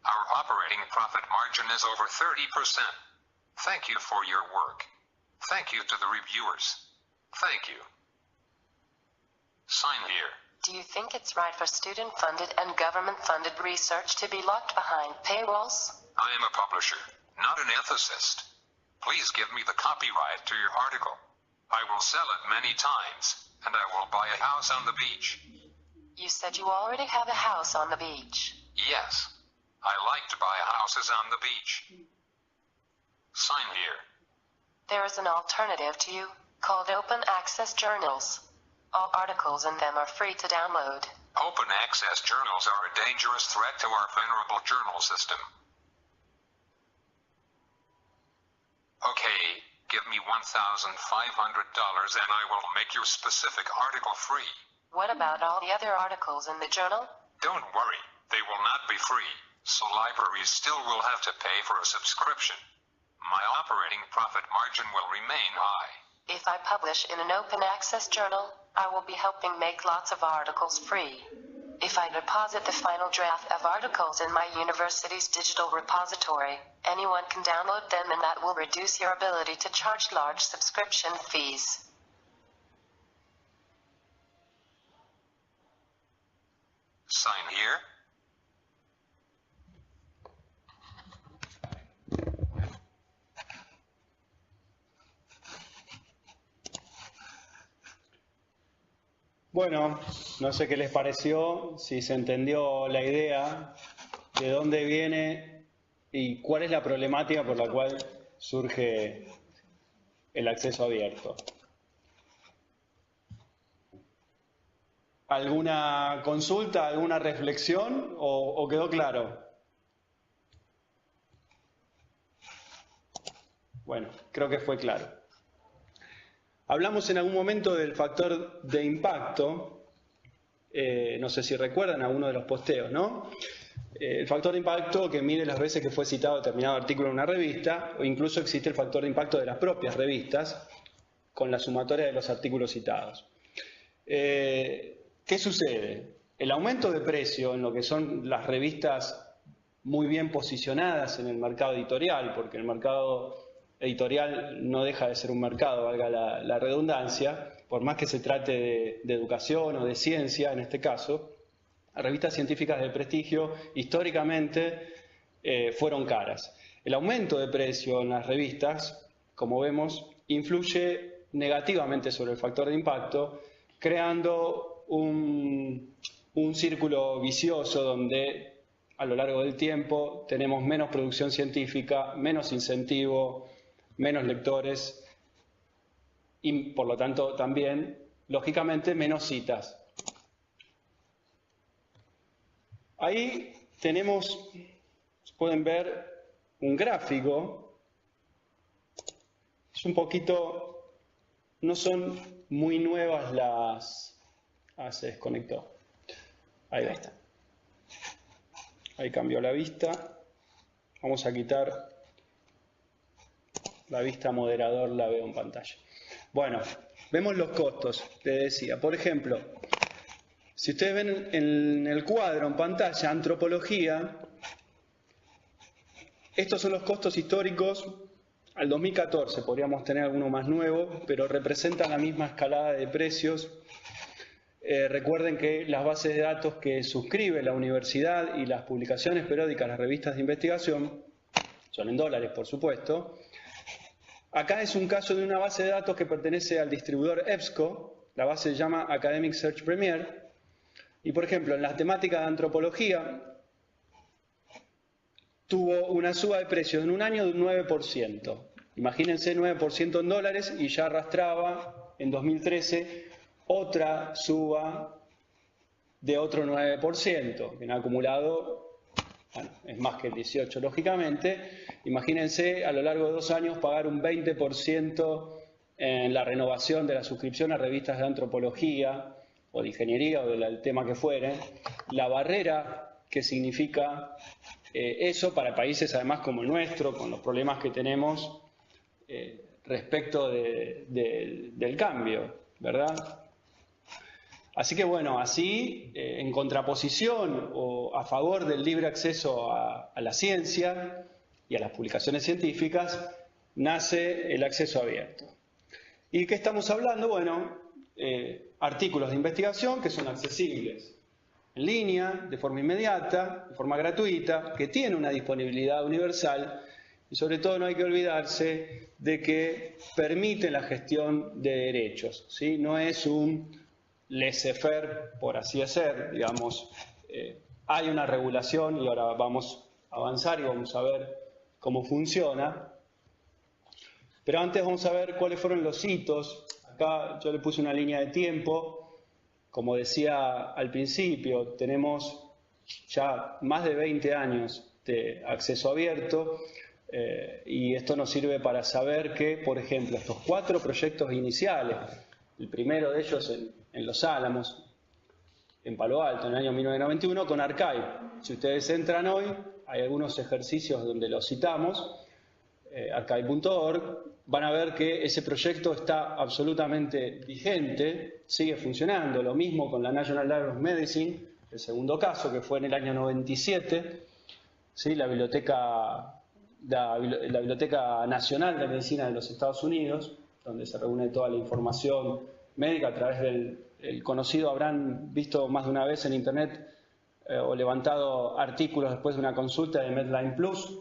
Our operating profit margin is over 30%. Thank you for your work. Thank you to the reviewers. Thank you. Sign here. Do you think it's right for student-funded and government-funded research to be locked behind paywalls? I am a publisher, not an ethicist. Please give me the copyright to your article. I will sell it many times, and I will buy a house on the beach. You said you already have a house on the beach. Yes. I like to buy houses on the beach. Sign here. There is an alternative to you, called Open Access Journals. All articles in them are free to download. Open access journals are a dangerous threat to our venerable journal system. Okay, give me $1,500 and I will make your specific article free. What about all the other articles in the journal? Don't worry, they will not be free. so libraries still will have to pay for a subscription. My operating profit margin will remain high. If I publish in an open access journal, I will be helping make lots of articles free. If I deposit the final draft of articles in my university's digital repository, anyone can download them, and that will reduce your ability to charge large subscription fees. Sign here. Bueno, no sé qué les pareció, si se entendió la idea, de dónde viene y cuál es la problemática por la cual surge el acceso abierto. ¿Alguna consulta, alguna reflexión o quedó claro? Bueno, creo que fue claro. Hablamos en algún momento del factor de impacto, no sé si recuerdan alguno de los posteos, ¿no? El factor de impacto que mide las veces que fue citado determinado artículo en una revista, o incluso existe el factor de impacto de las propias revistas con la sumatoria de los artículos citados. ¿Qué sucede? El aumento de precio en lo que son las revistas muy bien posicionadas en el mercado editorial, porque el mercado editorial no deja de ser un mercado, valga la redundancia, por más que se trate de educación o de ciencia en este caso, las revistas científicas de prestigio históricamente fueron caras. El aumento de precio en las revistas, como vemos, influye negativamente sobre el factor de impacto, creando un círculo vicioso donde a lo largo del tiempo tenemos menos producción científica, menos incentivo, menos lectores y por lo tanto también, lógicamente, menos citas. Ahí tenemos, pueden ver un gráfico, es un poquito, no son muy nuevas las... se desconectó. Ahí va. Ahí cambió la vista. Vamos a quitar la vista moderador, la veo en pantalla. Bueno, vemos los costos, te decía. Por ejemplo, si ustedes ven en el cuadro en pantalla, antropología, estos son los costos históricos al 2014. Podríamos tener alguno más nuevo, pero representan la misma escalada de precios. Recuerden que las bases de datos que suscribe la universidad y las publicaciones periódicas, las revistas de investigación, son en dólares, por supuesto. Acá es un caso de una base de datos que pertenece al distribuidor EBSCO, la base se llama Academic Search Premier, y por ejemplo en la temática de antropología tuvo una suba de precios en un año de un 9%. Imagínense 9% en dólares y ya arrastraba en 2013 otra suba de otro 9%, que en acumulado, bueno, es más que el 18% lógicamente. Imagínense a lo largo de 2 años pagar un 20% en la renovación de la suscripción a revistas de antropología o de ingeniería o del tema que fuere. La barrera que significa eso para países además como el nuestro, con los problemas que tenemos respecto del cambio, ¿verdad? Así que bueno, así en contraposición o a favor del libre acceso a la ciencia y a las publicaciones científicas, nace el acceso abierto. ¿Y qué estamos hablando? Bueno, artículos de investigación que son accesibles en línea, de forma inmediata, de forma gratuita, que tienen una disponibilidad universal y sobre todo no hay que olvidarse de que permite la gestión de derechos, ¿sí? No es un laissez-faire, por así decir, digamos, hay una regulación y ahora vamos a avanzar y vamos a ver cómo funciona. Pero antes vamos a ver cuáles fueron los hitos. Acá yo le puse una línea de tiempo. Como decía al principio, tenemos ya más de 20 años de acceso abierto y esto nos sirve para saber que, por ejemplo, estos 4 proyectos iniciales, el primero de ellos en Los Álamos, en Palo Alto en el año 1991 con Archive. Si ustedes entran hoy, hay algunos ejercicios donde los citamos, archive.org, van a ver que ese proyecto está absolutamente vigente, sigue funcionando. Lo mismo con la National Library of Medicine, el segundo caso, que fue en el año 97, ¿sí? La Biblioteca Nacional de Medicina de los Estados Unidos, donde se reúne toda la información médica a través del conocido, habrán visto más de una vez en Internet o levantado artículos después de una consulta de Medline Plus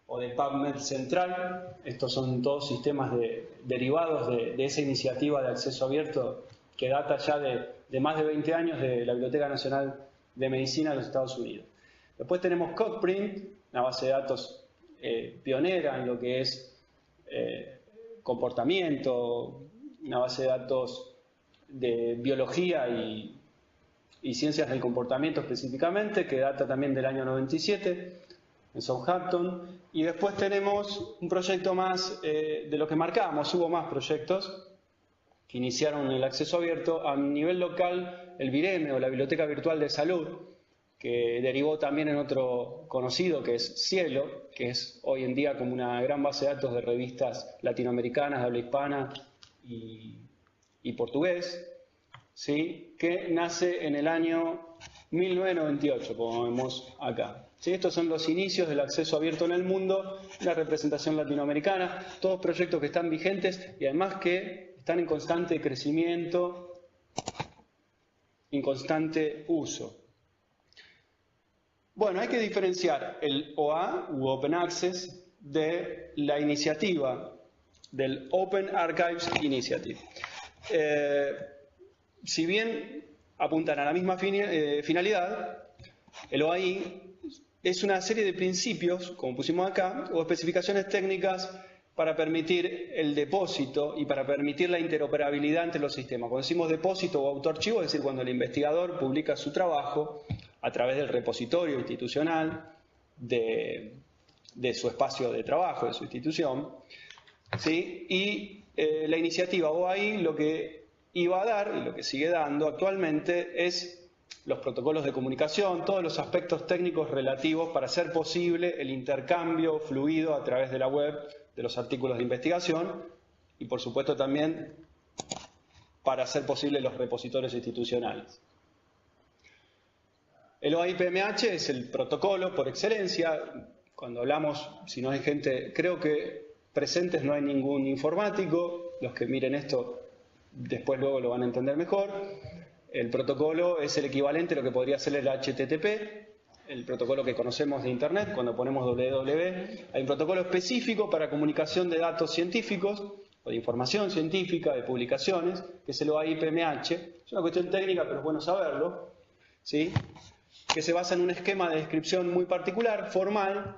o de PubMed Central. Estos son todos sistemas derivados de esa iniciativa de acceso abierto que data ya de más de 20 años de la Biblioteca Nacional de Medicina de los Estados Unidos. Después tenemos CodePrint, una base de datos pionera en lo que es comportamiento, una base de datos de biología y ciencias del comportamiento específicamente, que data también del año 97 en Southampton. Y después tenemos un proyecto más de lo que marcamos. Hubo más proyectos que iniciaron el acceso abierto a nivel local, el BIREME o la Biblioteca Virtual de Salud, que derivó también en otro conocido que es Cielo, que es hoy en día como una gran base de datos de revistas latinoamericanas de habla hispana y portugués, ¿sí? Que nace en el año 1998, como vemos acá. ¿Sí? Estos son los inicios del acceso abierto en el mundo, la representación latinoamericana, todos proyectos que están vigentes y además que están en constante crecimiento, en constante uso. Bueno, hay que diferenciar el OA u Open Access de la iniciativa del Open Archives Initiative. Si bien apuntan a la misma finalidad, el OAI es una serie de principios, como pusimos acá, o especificaciones técnicas para permitir el depósito y para permitir la interoperabilidad entre los sistemas. Cuando decimos depósito o autoarchivo, es decir, cuando el investigador publica su trabajo a través del repositorio institucional de su espacio de trabajo, de su institución, ¿sí? Y la iniciativa OAI lo que iba a dar, y lo que sigue dando actualmente, es los protocolos de comunicación, todos los aspectos técnicos relativos para hacer posible el intercambio fluido a través de la web de los artículos de investigación y, por supuesto, también para hacer posible los repositorios institucionales. El OAI-PMH es el protocolo por excelencia. Cuando hablamos, si no hay gente, creo que presentes no hay ningún informático, los que miren esto después luego lo van a entender mejor. El protocolo es el equivalente a lo que podría ser el HTTP, el protocolo que conocemos de Internet, cuando ponemos www. Hay un protocolo específico para comunicación de datos científicos o de información científica, de publicaciones, que es el OAI-PMH. Es una cuestión técnica, pero es bueno saberlo, ¿sí? Que se basa en un esquema de descripción muy particular, formal,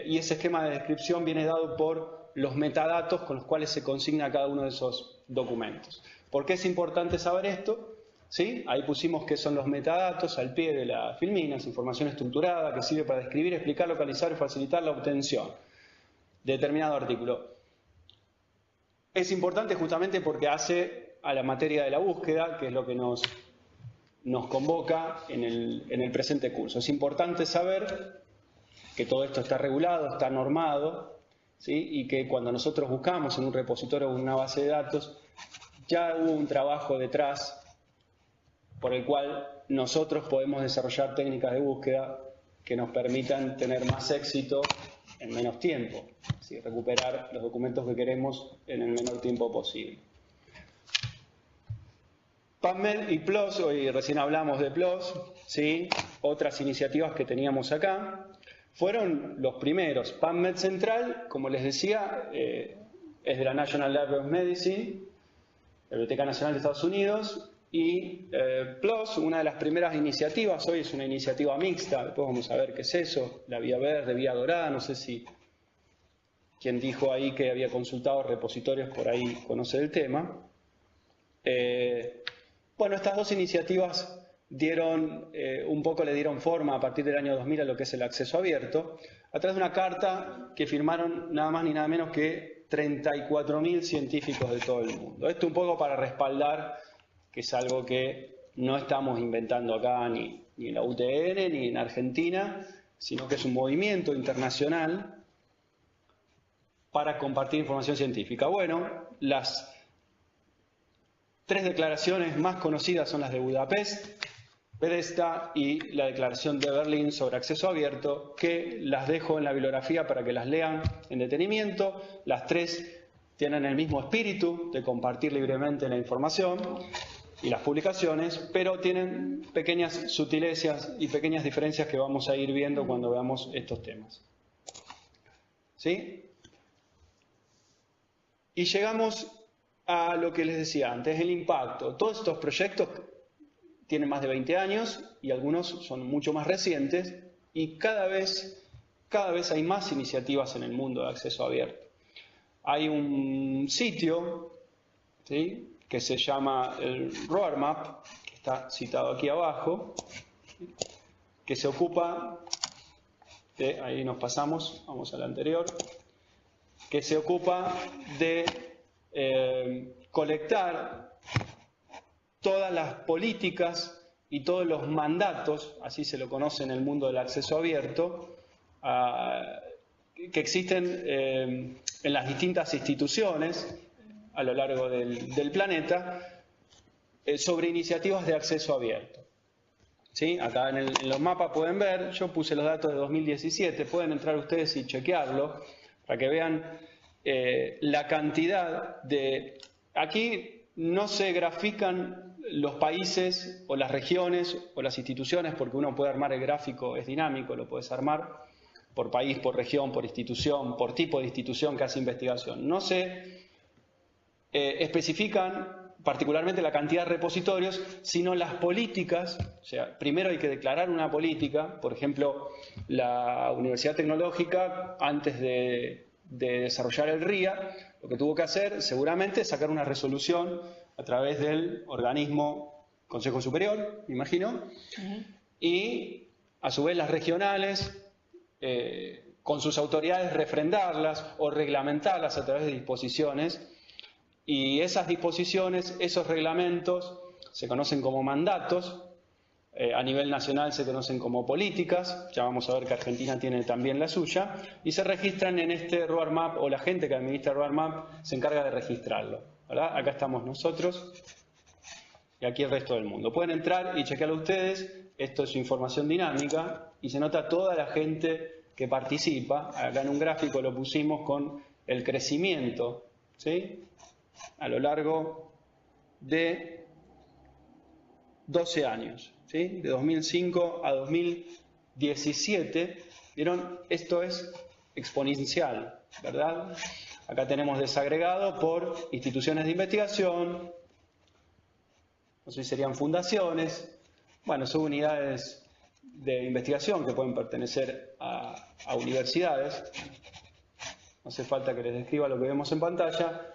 y ese esquema de descripción viene dado por los metadatos con los cuales se consigna cada uno de esos documentos. ¿Por qué es importante saber esto? ¿Sí? Ahí pusimos qué son los metadatos al pie de la filmina, es información estructurada que sirve para describir, explicar, localizar y facilitar la obtención de determinado artículo. Es importante justamente porque hace a la materia de la búsqueda, que es lo que nos convoca en el presente curso. Es importante saber que todo esto está regulado, está normado, ¿sí? Y que cuando nosotros buscamos en un repositorio o en una base de datos, ya hubo un trabajo detrás por el cual nosotros podemos desarrollar técnicas de búsqueda que nos permitan tener más éxito en menos tiempo, ¿sí? Recuperar los documentos que queremos en el menor tiempo posible. PubMed y PLOS, hoy recién hablamos de PLOS, ¿sí? Otras iniciativas que teníamos acá, fueron los primeros. PubMed Central, como les decía, es de la National Library of Medicine, la Biblioteca Nacional de Estados Unidos, y PLOS, una de las primeras iniciativas, hoy es una iniciativa mixta, después vamos a ver qué es eso, la vía verde, vía dorada, no sé si quien dijo ahí que había consultado repositorios por ahí conoce el tema. Bueno, estas dos iniciativas le dieron forma a partir del año 2000 a lo que es el acceso abierto, a través de una carta que firmaron nada más ni nada menos que 34.000 científicos de todo el mundo. Esto un poco para respaldar que es algo que no estamos inventando acá ni en la UTN ni en Argentina, sino que es un movimiento internacional para compartir información científica. Bueno, las 3 declaraciones más conocidas son las de Budapest, Bethesda y la declaración de Berlín sobre acceso abierto, que las dejo en la bibliografía para que las lean en detenimiento. Las 3 tienen el mismo espíritu de compartir libremente la información y las publicaciones, pero tienen pequeñas sutilezas y pequeñas diferencias que vamos a ir viendo cuando veamos estos temas. ¿Sí? Y llegamos a lo que les decía antes, el impacto. Todos estos proyectos tienen más de 20 años y algunos son mucho más recientes, y cada vez hay más iniciativas en el mundo de acceso abierto. Hay un sitio, ¿sí?, que se llama el Roadmap, que está citado aquí abajo, que se ocupa de, ahí nos pasamos, vamos al anterior, que se ocupa de colectar todas las políticas y todos los mandatos, así se lo conoce en el mundo del acceso abierto, que existen en las distintas instituciones a lo largo del planeta sobre iniciativas de acceso abierto. ¿Sí? Acá en los mapas pueden ver, yo puse los datos de 2017, pueden entrar ustedes y chequearlo para que vean la cantidad de... Aquí no se grafican los países o las regiones o las instituciones, porque uno puede armar el gráfico, es dinámico, lo puedes armar por país, por región, por institución, por tipo de institución que hace investigación. No se especifican particularmente la cantidad de repositorios, sino las políticas. O sea, primero hay que declarar una política. Por ejemplo, la Universidad Tecnológica, antes de desarrollar el RIA, lo que tuvo que hacer seguramente es sacar una resolución a través del organismo Consejo Superior, me imagino, y a su vez las regionales, con sus autoridades, refrendarlas o reglamentarlas a través de disposiciones, y esas disposiciones, esos reglamentos se conocen como mandatos, a nivel nacional se conocen como políticas, ya vamos a ver que Argentina tiene también la suya, y se registran en este Roadmap, o la gente que administra Roadmap se encarga de registrarlo, ¿verdad? Acá estamos nosotros y aquí el resto del mundo. Pueden entrar y chequearlo ustedes, esto es información dinámica y se nota toda la gente que participa. Acá en un gráfico lo pusimos con el crecimiento, ¿sí?, a lo largo de 12 años. ¿Sí? De 2005 a 2017, ¿vieron? Esto es exponencial, ¿verdad? Acá tenemos desagregado por instituciones de investigación, no sé si serían fundaciones, bueno, son unidades de investigación que pueden pertenecer a universidades. No hace falta que les describa lo que vemos en pantalla,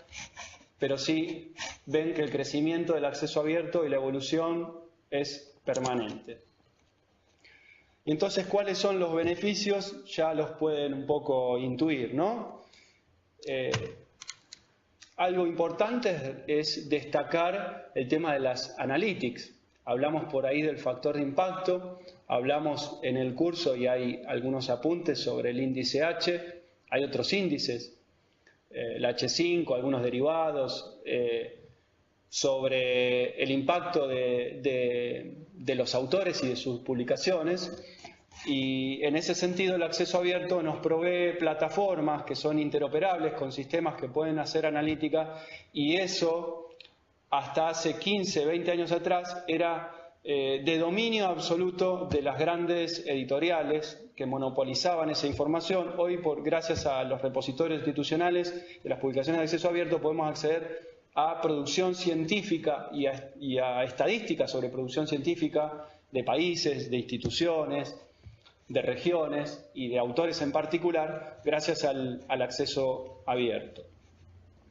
pero sí ven que el crecimiento del acceso abierto y la evolución es permanente. Y entonces, ¿cuáles son los beneficios? Ya los pueden un poco intuir, ¿no? Algo importante es destacar el tema de las analytics. Hablamos por ahí del factor de impacto, hablamos en el curso y hay algunos apuntes sobre el índice H, hay otros índices, el H5, algunos derivados, sobre el impacto de los autores y de sus publicaciones, y en ese sentido el acceso abierto nos provee plataformas que son interoperables con sistemas que pueden hacer analítica, y eso hasta hace 15, 20 años atrás era de dominio absoluto de las grandes editoriales que monopolizaban esa información. Hoy, gracias a los repositorios institucionales de las publicaciones de acceso abierto, podemos acceder a producción científica y a estadísticas sobre producción científica de países, de instituciones, de regiones y de autores en particular, gracias al acceso abierto.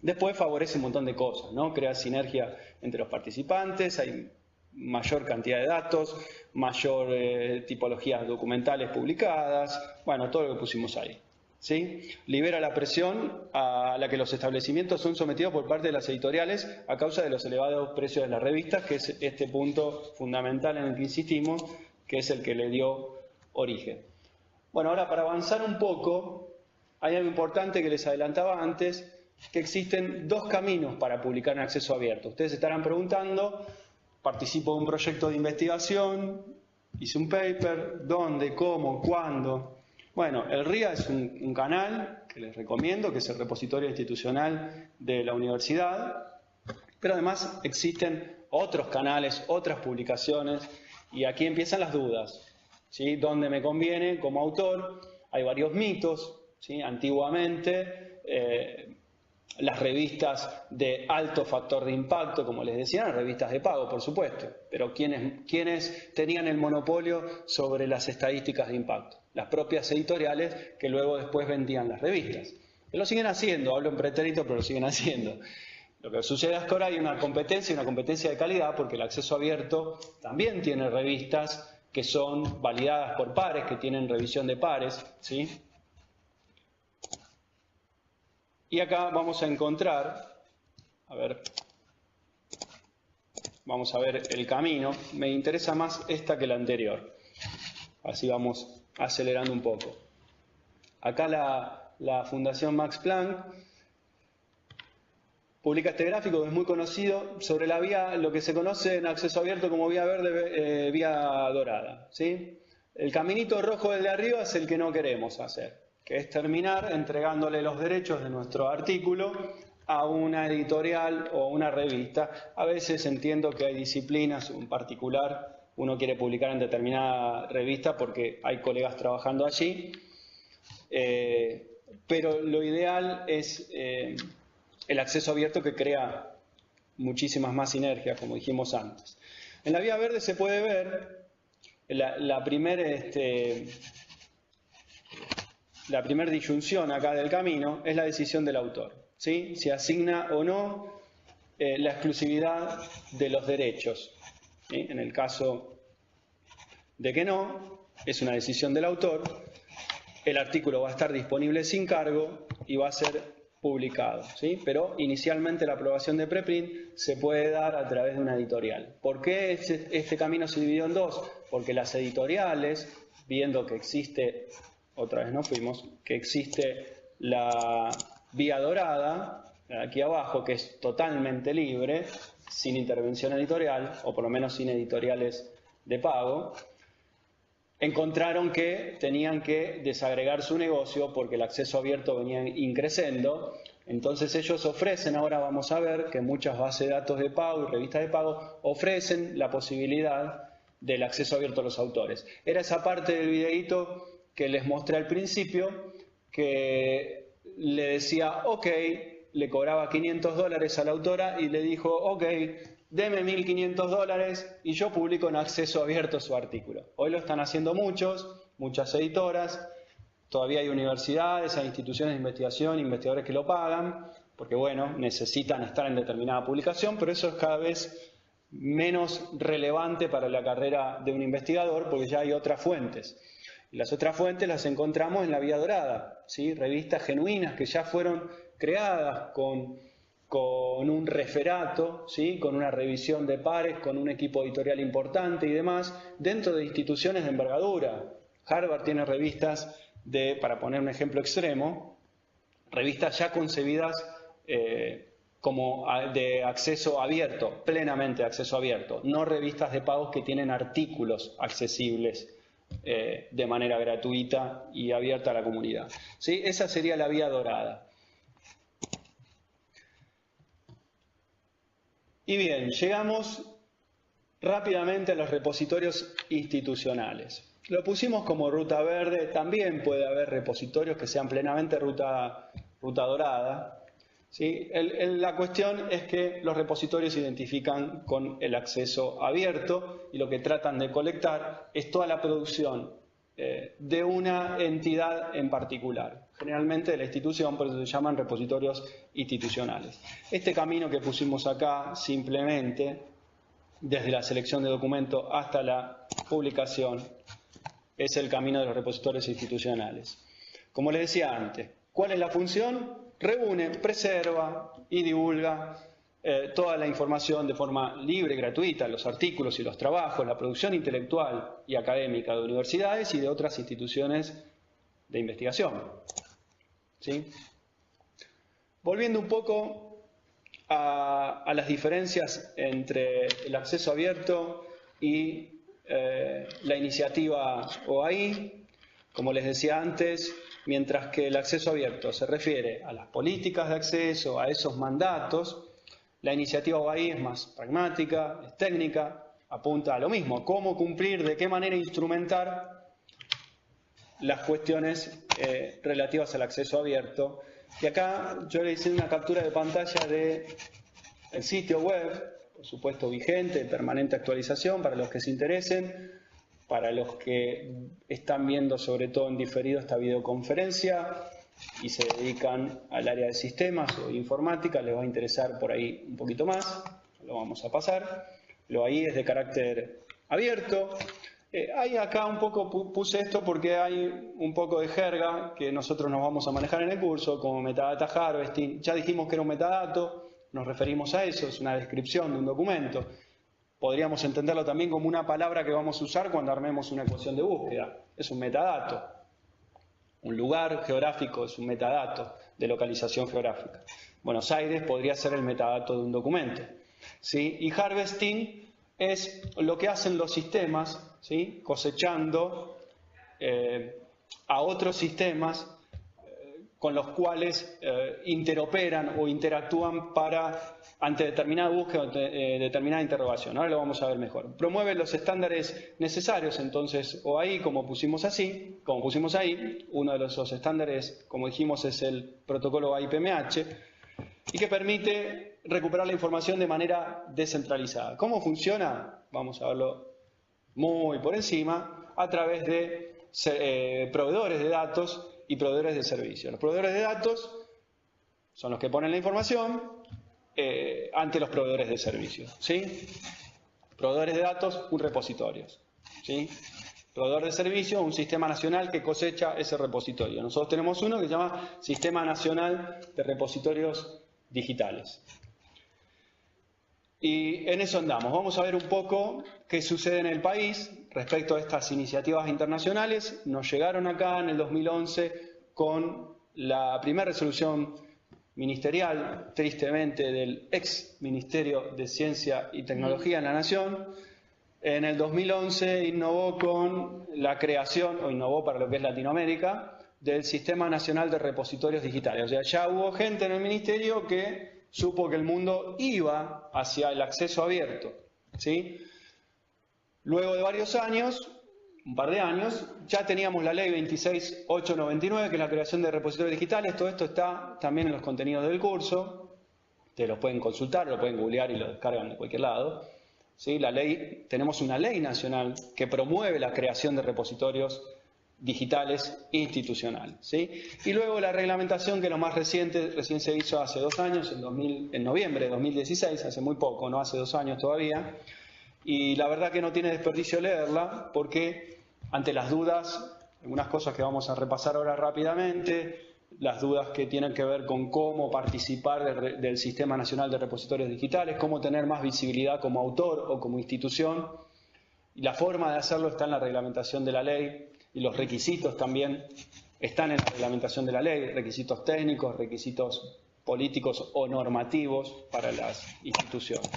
Después favorece un montón de cosas, ¿no? Crea sinergia entre los participantes, hay mayor cantidad de datos, mayor tipologías documentales publicadas, bueno, todo lo que pusimos ahí. ¿sí? Libera la presión a la que los establecimientos son sometidos por parte de las editoriales a causa de los elevados precios de las revistas, que es este punto fundamental en el que insistimos, que es el que le dio origen. Bueno, ahora para avanzar un poco, hay algo importante que les adelantaba antes, que existen dos caminos para publicar en acceso abierto. Ustedes estarán preguntando, participo de un proyecto de investigación, hice un paper, ¿dónde, cómo, cuándo? Bueno, el RIA es un canal que les recomiendo, que es el repositorio institucional de la universidad, pero además existen otros canales, otras publicaciones, y aquí empiezan las dudas, ¿sí? ¿Dónde me conviene como autor? Hay varios mitos, ¿sí? Antiguamente, las revistas de alto factor de impacto, como les decía, eran revistas de pago, por supuesto, pero ¿quiénes tenían el monopolio sobre las estadísticas de impacto? Las propias editoriales que luego después vendían las revistas. Que lo siguen haciendo, hablo en pretérito, pero lo siguen haciendo. Lo que sucede es que ahora hay una competencia de calidad, porque el acceso abierto también tiene revistas que son validadas por pares, que tienen revisión de pares, ¿sí? Y acá vamos a encontrar, vamos a ver el camino. Me interesa más esta que la anterior. Así vamos acelerando un poco. Acá la Fundación Max Planck publica este gráfico que es muy conocido sobre la vía, lo que se conoce en acceso abierto como vía verde, vía dorada, ¿sí? El caminito rojo del de arriba es el que no queremos hacer, que es terminar entregándole los derechos de nuestro artículo a una editorial o una revista. A veces entiendo que hay disciplinas, en particular uno quiere publicar en determinada revista porque hay colegas trabajando allí, pero lo ideal es el acceso abierto, que crea muchísimas más sinergias, como dijimos antes. En la vía verde se puede ver la primera disyunción acá del camino es la decisión del autor, ¿sí? Si asigna o no la exclusividad de los derechos, ¿sí? En el caso de que no, es una decisión del autor, el artículo va a estar disponible sin cargo y va a ser publicado, ¿sí? Pero inicialmente la aprobación de preprint se puede dar a través de una editorial. ¿Por qué este camino se dividió en dos? Porque las editoriales, viendo que existe, otra vez nos fuimos, que existe la vía dorada, aquí abajo, que es totalmente libre, sin intervención editorial, o por lo menos sin editoriales de pago, encontraron que tenían que desagregar su negocio porque el acceso abierto venía increciendo. Entonces ellos ofrecen, ahora vamos a ver que muchas bases de datos de pago y revistas de pago ofrecen la posibilidad del acceso abierto a los autores. Era esa parte del videíto que les mostré al principio, que le decía, ok, le cobraba $500 a la autora y le dijo, ok, deme $1.500 y yo publico en acceso abierto su artículo. Hoy lo están haciendo muchas editoras, todavía hay universidades, hay instituciones de investigación, investigadores que lo pagan, porque bueno, necesitan estar en determinada publicación, pero eso es cada vez menos relevante para la carrera de un investigador, porque ya hay otras fuentes. Y las otras fuentes las encontramos en la vía dorada, ¿sí? Revistas genuinas que ya fueron creadas con un referato, ¿sí? Con una revisión de pares, con un equipo editorial importante y demás, dentro de instituciones de envergadura. Harvard tiene revistas para poner un ejemplo extremo, revistas ya concebidas como de acceso abierto, plenamente acceso abierto, no revistas de pagos que tienen artículos accesibles de manera gratuita y abierta a la comunidad, ¿sí? Esa sería la vía dorada. Y bien, llegamos rápidamente a los repositorios institucionales. Lo pusimos como ruta verde, también puede haber repositorios que sean plenamente ruta dorada, ¿sí? La cuestión es que los repositorios se identifican con el acceso abierto y lo que tratan de colectar es toda la producción de una entidad en particular, generalmente de la institución, por eso se llaman repositorios institucionales. Este camino que pusimos acá, simplemente, desde la selección de documento hasta la publicación, es el camino de los repositorios institucionales. Como les decía antes, ¿cuál es la función? Reúne, preserva y divulga toda la información de forma libre y gratuita, los artículos y los trabajos, la producción intelectual y académica de universidades y de otras instituciones de investigación. ¿Sí? Volviendo un poco a las diferencias entre el acceso abierto y la iniciativa OAI, como les decía antes, mientras que el acceso abierto se refiere a las políticas de acceso, a esos mandatos, la iniciativa OAI es más pragmática, es técnica, apunta a lo mismo, cómo cumplir, de qué manera instrumentar las cuestiones relativas al acceso abierto. Y acá yo le hice una captura de pantalla del sitio web, por supuesto vigente, en permanente actualización para los que se interesen, para los que están viendo sobre todo en diferido esta videoconferencia y se dedican al área de sistemas o informática, les va a interesar por ahí un poquito más, lo vamos a pasar. Lo ahí es de carácter abierto. Hay acá un poco, puse esto porque hay un poco de jerga que nosotros nos vamos a manejar en el curso, como metadata harvesting. Ya dijimos que era un metadato, nos referimos a eso, es una descripción de un documento. Podríamos entenderlo también como una palabra que vamos a usar cuando armemos una ecuación de búsqueda. Es un metadato. Un lugar geográfico es un metadato de localización geográfica. Buenos Aires podría ser el metadato de un documento, ¿sí? Y harvesting es lo que hacen los sistemas, ¿sí? Cosechando a otros sistemas con los cuales interoperan o interactúan ante determinada búsqueda o determinada interrogación. Ahora lo vamos a ver mejor. Promueve los estándares necesarios, entonces, OAI, como pusimos ahí, uno de esos estándares, como dijimos, es el protocolo OAI-PMH, y que permite recuperar la información de manera descentralizada. ¿Cómo funciona? Vamos a verlo muy por encima, a través de proveedores de datos y proveedores de servicios. Los proveedores de datos son los que ponen la información ante los proveedores de servicios, ¿sí? Proveedores de datos, un repositorio, ¿sí? Proveedor de servicios, un sistema nacional que cosecha ese repositorio. Nosotros tenemos uno que se llama Sistema Nacional de Repositorios Digitales. Y en eso andamos. Vamos a ver un poco qué sucede en el país respecto a estas iniciativas internacionales. Nos llegaron acá en el 2011 con la primera resolución ministerial, tristemente, del ex Ministerio de Ciencia y Tecnología en la Nación. En el 2011 innovó con la creación, o innovó para lo que es Latinoamérica, del Sistema Nacional de Repositorios Digitales. O sea, ya hubo gente en el Ministerio que supo que el mundo iba hacia el acceso abierto, ¿sí? Luego de varios años, un par de años, ya teníamos la ley 26899, que es la creación de repositorios digitales. Todo esto está también en los contenidos del curso. Ustedes lo pueden consultar, lo pueden googlear y lo descargan de cualquier lado. ¿Sí? Tenemos una ley nacional que promueve la creación de repositorios digitales institucionales, ¿sí? Y luego la reglamentación, que lo más reciente, recién se hizo hace 2 años, en noviembre de 2016, hace muy poco, no hace 2 años todavía, y la verdad que no tiene desperdicio leerla, porque ante las dudas, algunas cosas que vamos a repasar ahora rápidamente, las dudas que tienen que ver con cómo participar del Sistema Nacional de Repositorios Digitales, cómo tener más visibilidad como autor o como institución, y la forma de hacerlo está en la reglamentación de la ley, y los requisitos también están en la reglamentación de la ley, requisitos técnicos, requisitos políticos o normativos para las instituciones.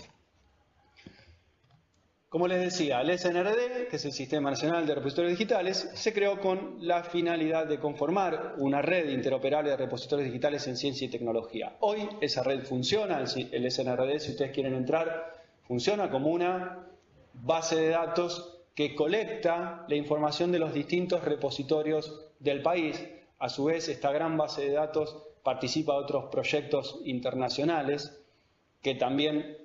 Como les decía, el SNRD, que es el Sistema Nacional de Repositorios Digitales, se creó con la finalidad de conformar una red interoperable de repositorios digitales en ciencia y tecnología. Hoy esa red funciona, el SNRD, si ustedes quieren entrar, funciona como una base de datos que colecta la información de los distintos repositorios del país. A su vez, esta gran base de datos participa de otros proyectos internacionales que también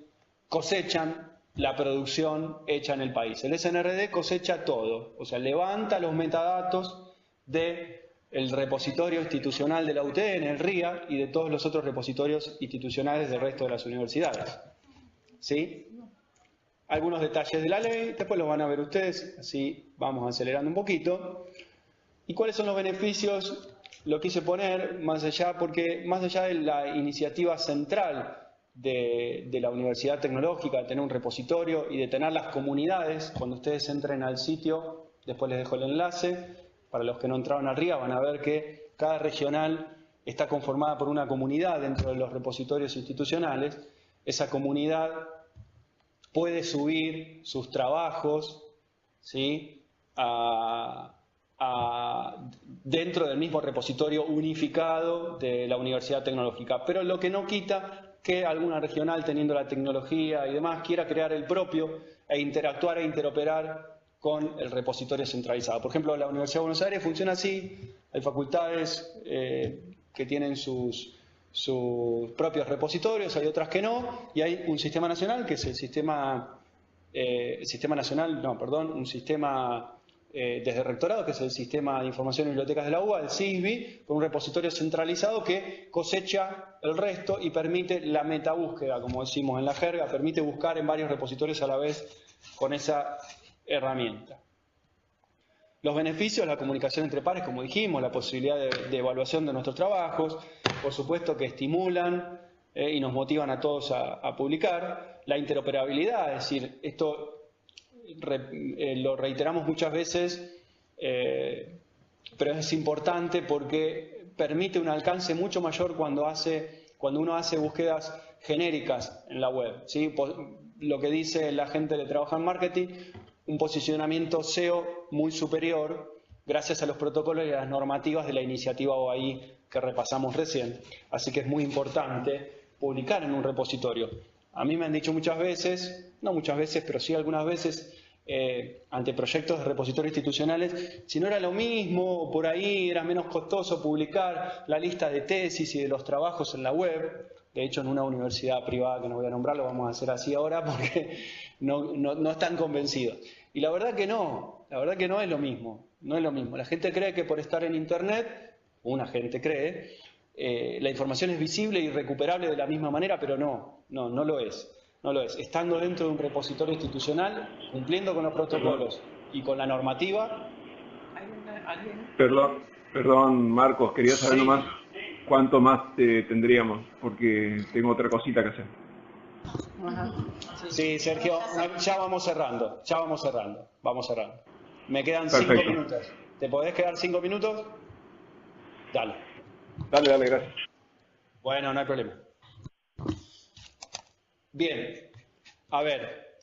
cosechan la producción hecha en el país. El SNRD cosecha todo, o sea, levanta los metadatos del repositorio institucional de la UTN, el RIA, y de todos los otros repositorios institucionales del resto de las universidades. ¿Sí? Algunos detalles de la ley, después los van a ver ustedes, así vamos acelerando un poquito. ¿Y cuáles son los beneficios lo quise poner más allá, porque más allá de la iniciativa central de la Universidad Tecnológica, de tener un repositorio y de tener las comunidades, cuando ustedes entren al sitio, después les dejo el enlace, para los que no entraron arriba van a ver que cada regional está conformada por una comunidad dentro de los repositorios institucionales. Esa comunidad puede subir sus trabajos, ¿sí?, dentro del mismo repositorio unificado de la Universidad Tecnológica. Pero lo que no quita que alguna regional, teniendo la tecnología y demás, quiera crear el propio e interactuar e interoperar con el repositorio centralizado. Por ejemplo, la Universidad de Buenos Aires funciona así. Hay facultades que tienen sus propios repositorios, hay otras que no, y hay un sistema nacional que es el sistema desde rectorado, que es el Sistema de Información y Bibliotecas de la UBA, el SISBI, con un repositorio centralizado que cosecha el resto y permite la metabúsqueda, como decimos en la jerga, permite buscar en varios repositorios a la vez con esa herramienta. Los beneficios, la comunicación entre pares, como dijimos, la posibilidad de evaluación de nuestros trabajos, por supuesto que estimulan y nos motivan a todos a publicar, la interoperabilidad, es decir, esto lo reiteramos muchas veces, pero es importante porque permite un alcance mucho mayor cuando uno hace búsquedas genéricas en la web, ¿sí? Lo que dice la gente que trabaja en marketing, un posicionamiento SEO muy superior gracias a los protocolos y a las normativas de la iniciativa OAI que repasamos recién. Así que es muy importante publicar en un repositorio. A mí me han dicho muchas veces, no muchas veces, pero sí algunas veces, ante proyectos de repositorios institucionales, si no era lo mismo, o por ahí era menos costoso publicar la lista de tesis y de los trabajos en la web. De hecho, en una universidad privada que no voy a nombrar, lo vamos a hacer así ahora porque no están convencidos. Y la verdad que no es lo mismo, no es lo mismo. La gente cree que por estar en Internet, una gente cree, la información es visible y recuperable de la misma manera, pero no lo es. No lo es. Estando dentro de un repositorio institucional, cumpliendo con los protocolos y con la normativa. Perdón, Marcos, quería saber nomás cuánto más tendríamos, porque tengo otra cosita que hacer. Sí, Sergio, ya vamos cerrando. Vamos cerrando. Me quedan 5 minutos. ¿Te podés quedar 5 minutos? Dale, gracias. Bueno, no hay problema. Bien, a ver,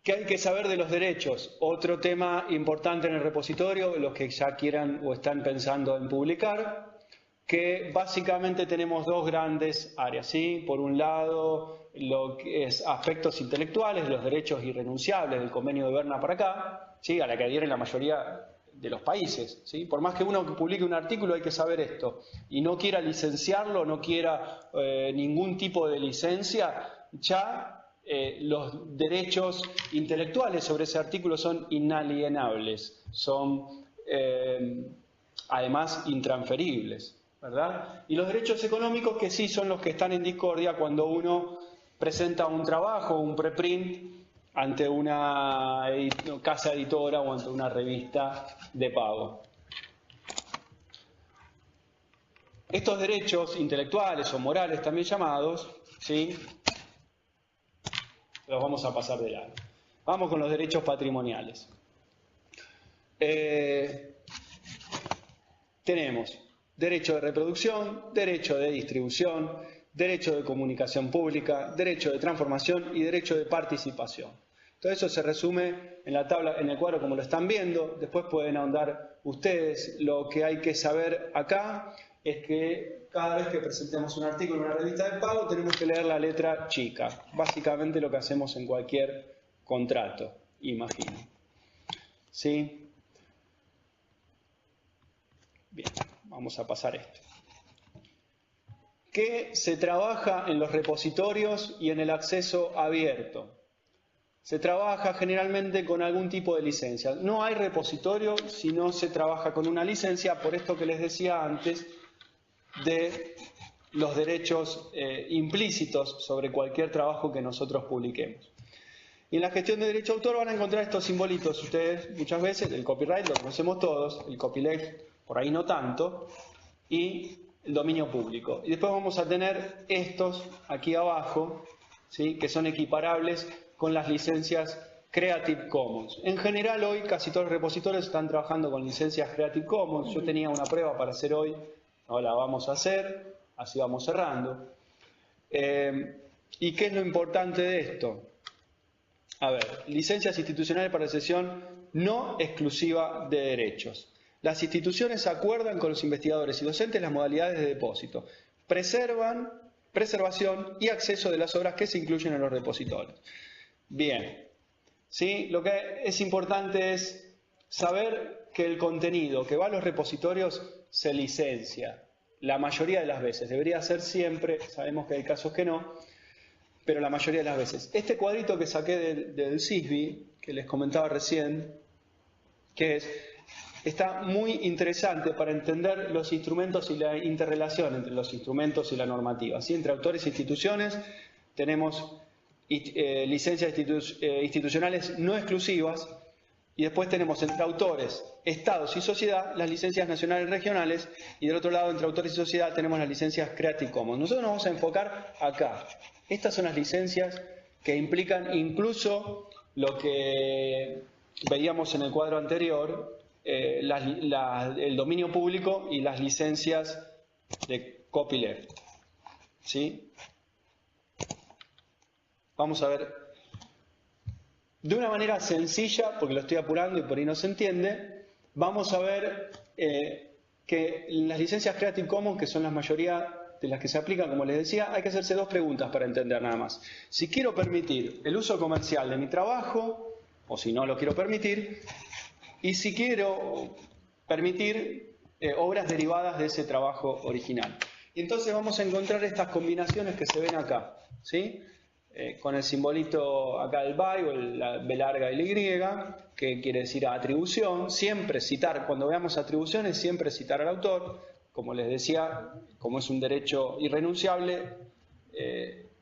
¿qué hay que saber de los derechos? Otro tema importante en el repositorio, los que ya quieran o están pensando en publicar, que básicamente tenemos dos grandes áreas, ¿sí? Por un lado, lo que es aspectos intelectuales, los derechos irrenunciables del convenio de Berna para acá, ¿sí? A la que adhieren la mayoría de los países, ¿sí? Por más que uno publique un artículo hay que saber esto y no quiera licenciarlo, no quiera ningún tipo de licencia, ya los derechos intelectuales sobre ese artículo son inalienables, son además intransferibles, ¿verdad? Y los derechos económicos que sí son los que están en discordia cuando uno presenta un trabajo, un preprint, ante una casa editora o ante una revista de pago. Estos derechos intelectuales o morales también llamados, ¿sí?, los vamos a pasar de largo. Vamos con los derechos patrimoniales. Tenemos derecho de reproducción, derecho de distribución, derecho de comunicación pública, derecho de transformación y derecho de participación. Todo eso se resume en la tabla, en el cuadro como lo están viendo. Después pueden ahondar ustedes. Lo que hay que saber acá es que cada vez que presentemos un artículo en una revista de pago tenemos que leer la letra chica. Básicamente lo que hacemos en cualquier contrato, imagino. ¿Sí? Bien, vamos a pasar esto. ¿Qué se trabaja en los repositorios y en el acceso abierto? Se trabaja generalmente con algún tipo de licencia. No hay repositorio si no se trabaja con una licencia, por esto que les decía antes, de los derechos implícitos sobre cualquier trabajo que nosotros publiquemos. Y en la gestión de derecho de autor van a encontrar estos simbolitos. Ustedes muchas veces, el copyright lo conocemos todos, el copyleft por ahí no tanto, y el dominio público. Y después vamos a tener estos aquí abajo, ¿sí?, que son equiparables con las licencias Creative Commons. En general hoy casi todos los repositorios están trabajando con licencias Creative Commons. Yo tenía una prueba para hacer hoy, ahora la vamos a hacer, así vamos cerrando. ¿Y qué es lo importante de esto? A ver, licencias institucionales para cesión no exclusiva de derechos. Las instituciones acuerdan con los investigadores y docentes las modalidades de depósito, preservación y acceso de las obras que se incluyen en los repositorios. Bien, ¿sí? Lo que es importante es saber que el contenido que va a los repositorios se licencia. La mayoría de las veces, debería ser siempre, sabemos que hay casos que no, pero la mayoría de las veces. Este cuadrito que saqué del CISBI, que les comentaba recién, está muy interesante para entender los instrumentos y la interrelación entre los instrumentos y la normativa. ¿Sí? Entre autores e instituciones tenemos licencias institucionales no exclusivas, y después tenemos entre autores, estados y sociedad las licencias nacionales y regionales, y del otro lado entre autores y sociedad tenemos las licencias Creative Commons. Nosotros nos vamos a enfocar acá. Estas son las licencias que implican incluso lo que veíamos en el cuadro anterior, el dominio público y las licencias de copyleft. ¿Sí? Vamos a ver de una manera sencilla, porque lo estoy apurando y por ahí no se entiende. Vamos a ver que las licencias Creative Commons, que son la mayoría de las que se aplican, como les decía, hay que hacerse dos preguntas para entender nada más. Si quiero permitir el uso comercial de mi trabajo, o si no lo quiero permitir, y si quiero permitir obras derivadas de ese trabajo original. Y entonces vamos a encontrar estas combinaciones que se ven acá, ¿sí? Con el simbolito acá del by, o la B larga y la Y, que quiere decir atribución. Siempre citar, cuando veamos atribuciones, siempre citar al autor. Como les decía, como es un derecho irrenunciable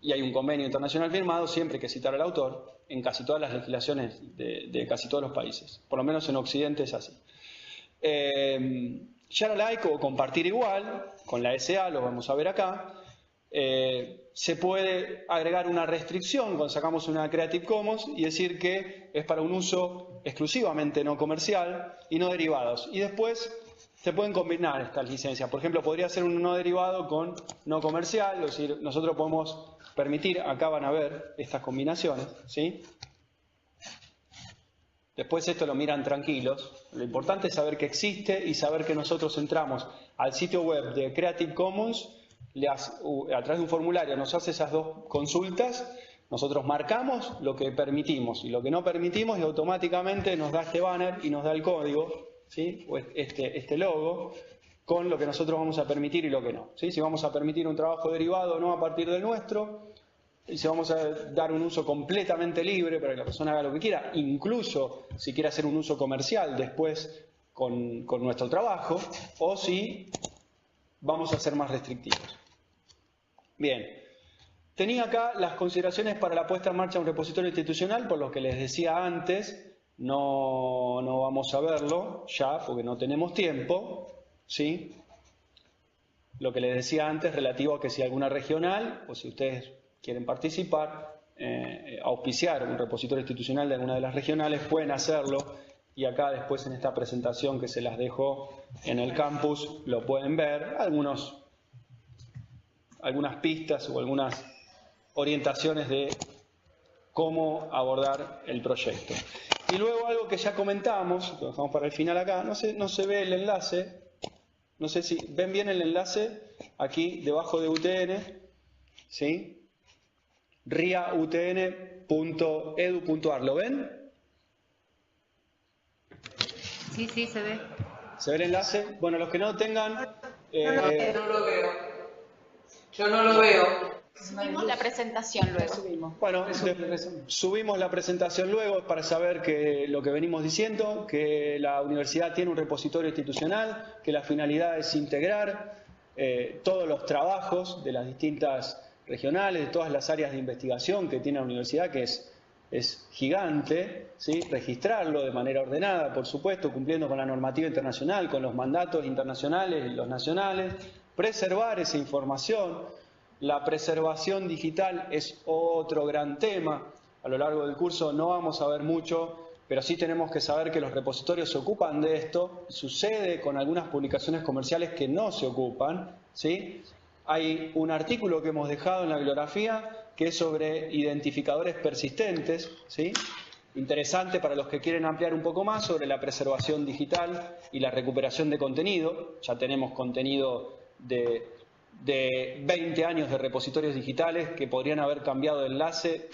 y hay un convenio internacional firmado, siempre hay que citar al autor en casi todas las legislaciones de casi todos los países. Por lo menos en Occidente es así. Share alike o compartir igual, con la SA, lo vamos a ver acá. Se puede agregar una restricción cuando sacamos una Creative Commons y decir que es para un uso exclusivamente no comercial y no derivados. Y después se pueden combinar estas licencias. Por ejemplo, podría ser un no derivado con no comercial, es decir, nosotros podemos permitir, acá van a ver estas combinaciones, ¿sí? Después esto lo miran tranquilos. Lo importante es saber que existe y saber que nosotros entramos al sitio web de Creative Commons, a través de un formulario nos hace esas dos consultas, nosotros marcamos lo que permitimos y lo que no permitimos y automáticamente nos da este banner y nos da el código, ¿sí? O este logo con lo que nosotros vamos a permitir y lo que no, ¿sí? Si vamos a permitir un trabajo derivado o no a partir del nuestro, y si vamos a dar un uso completamente libre para que la persona haga lo que quiera, incluso si quiere hacer un uso comercial después con nuestro trabajo, o si vamos a ser más restrictivos. Bien, tenía acá las consideraciones para la puesta en marcha de un repositorio institucional, por lo que les decía antes, no vamos a verlo ya porque no tenemos tiempo, ¿sí? Lo que les decía antes relativo a que si alguna regional, o si ustedes quieren participar, auspiciar un repositorio institucional de alguna de las regionales, pueden hacerlo, y acá después en esta presentación que se las dejo en el campus lo pueden ver, algunas pistas o algunas orientaciones de cómo abordar el proyecto. Y luego algo que ya comentamos, lo dejamos para el final acá, no se ve el enlace, no sé si ven bien el enlace aquí debajo de UTN, ¿sí? riautn.edu.ar, ¿lo ven? Sí, se ve. ¿Se ve el enlace? Bueno, los que no tengan... no lo veo. Yo no lo veo. Subimos la presentación luego. Bueno, subimos la presentación luego para saber que lo que venimos diciendo, que la universidad tiene un repositorio institucional, que la finalidad es integrar todos los trabajos de las distintas regionales, de todas las áreas de investigación que tiene la universidad, que es es gigante, ¿sí? Registrarlo de manera ordenada, por supuesto, cumpliendo con la normativa internacional, con los mandatos internacionales y los nacionales, preservar esa información. La preservación digital es otro gran tema. A lo largo del curso no vamos a ver mucho, pero sí tenemos que saber que los repositorios se ocupan de esto. Sucede con algunas publicaciones comerciales que no se ocupan, ¿sí? Hay un artículo que hemos dejado en la bibliografía que es sobre identificadores persistentes, ¿sí? Interesante para los que quieren ampliar un poco más sobre la preservación digital y la recuperación de contenido. Ya tenemos contenido de 20 años de repositorios digitales que podrían haber cambiado de enlace,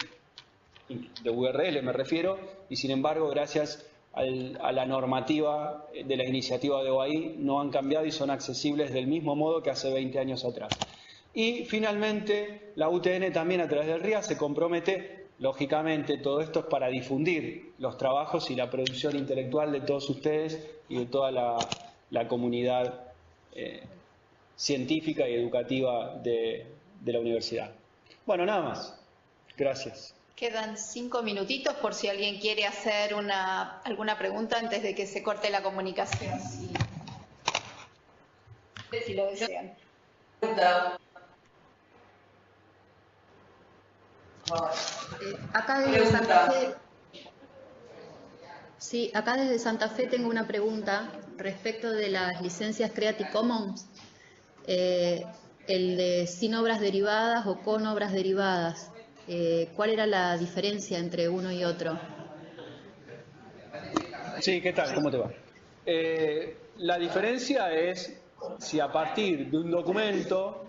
de URL me refiero, y sin embargo, gracias a la normativa de la iniciativa de OAI, no han cambiado y son accesibles del mismo modo que hace 20 años atrás. Y finalmente, la UTN también a través del RIA se compromete, lógicamente, todo esto es para difundir los trabajos y la producción intelectual de todos ustedes y de toda la comunidad científica y educativa de la universidad. Bueno, nada más. Gracias. Quedan 5 minutitos por si alguien quiere hacer alguna pregunta antes de que se corte la comunicación. Si lo desean. Acá desde Santa Fe, sí, acá desde Santa Fe tengo una pregunta respecto de las licencias Creative Commons, el de sin obras derivadas o con obras derivadas. ¿Cuál era la diferencia entre uno y otro? Sí, ¿qué tal? ¿Cómo te va? La diferencia es si a partir de un documento,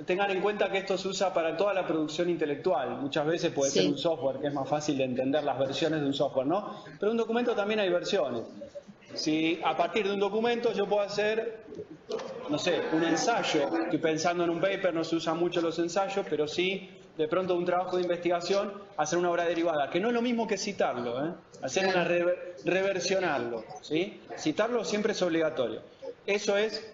tengan en cuenta que esto se usa para toda la producción intelectual. Muchas veces puede ser un software, que es más fácil de entender las versiones de un software, ¿no? Pero en un documento también hay versiones. Si a partir de un documento yo puedo hacer, no sé, un ensayo, estoy pensando en un paper, no se usan mucho los ensayos, pero sí, de pronto un trabajo de investigación, hacer una obra derivada, que no es lo mismo que citarlo, ¿eh? Hacer una reversionarlo, ¿sí? Citarlo siempre es obligatorio. Eso es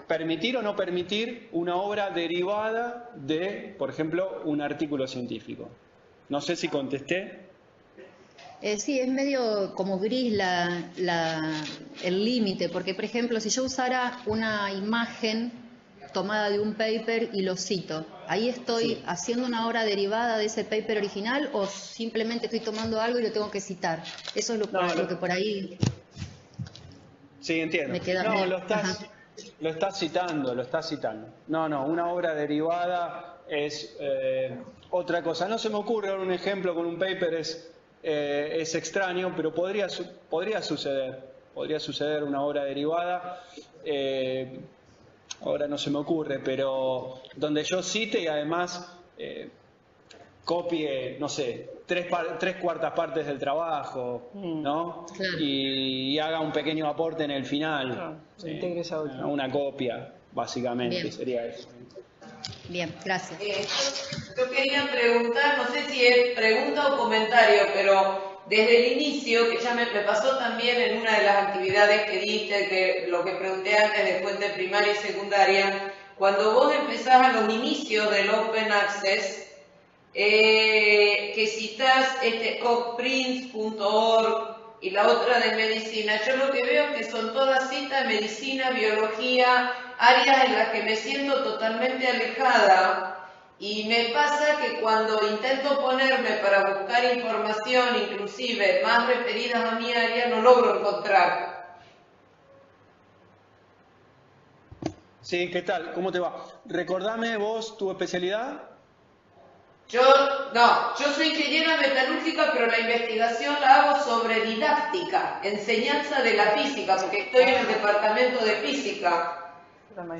permitir o no permitir una obra derivada de, por ejemplo, un artículo científico. No sé si contesté. Sí, es medio como gris el límite, porque por ejemplo, si yo usara una imagen tomada de un paper y lo cito, ¿ahí estoy haciendo una obra derivada de ese paper original o simplemente estoy tomando algo y lo tengo que citar? Eso es lo que por ahí... Sí, entiendo. Me queda no, lo estás citando. No, una obra derivada es otra cosa. No se me ocurre ahora un ejemplo con un paper, es extraño, pero podría suceder. Podría suceder una obra derivada. Ahora no se me ocurre, pero donde yo cite y además copie, no sé, tres cuartas partes del trabajo, ¿no? Claro. Y haga un pequeño aporte en el final. Claro, sí. Una copia, básicamente. Bien. Sería eso. Bien, gracias. Yo quería preguntar, no sé si es pregunta o comentario, pero desde el inicio, que ya me pasó también en una de las actividades que diste, que lo que pregunté antes de fuente primaria y secundaria, cuando vos empezás a los inicios del Open Access, que citas cocprints.org y la otra de medicina, yo lo que veo es que son todas citas de medicina, biología, áreas en las que me siento totalmente alejada, y me pasa que cuando intento ponerme para buscar información, inclusive más referidas a mi área, no logro encontrar. Sí, ¿qué tal? ¿Cómo te va? Recordame vos tu especialidad. Yo soy ingeniera metalúrgica, pero la investigación la hago sobre didáctica, enseñanza de la física, porque estoy en el departamento de física.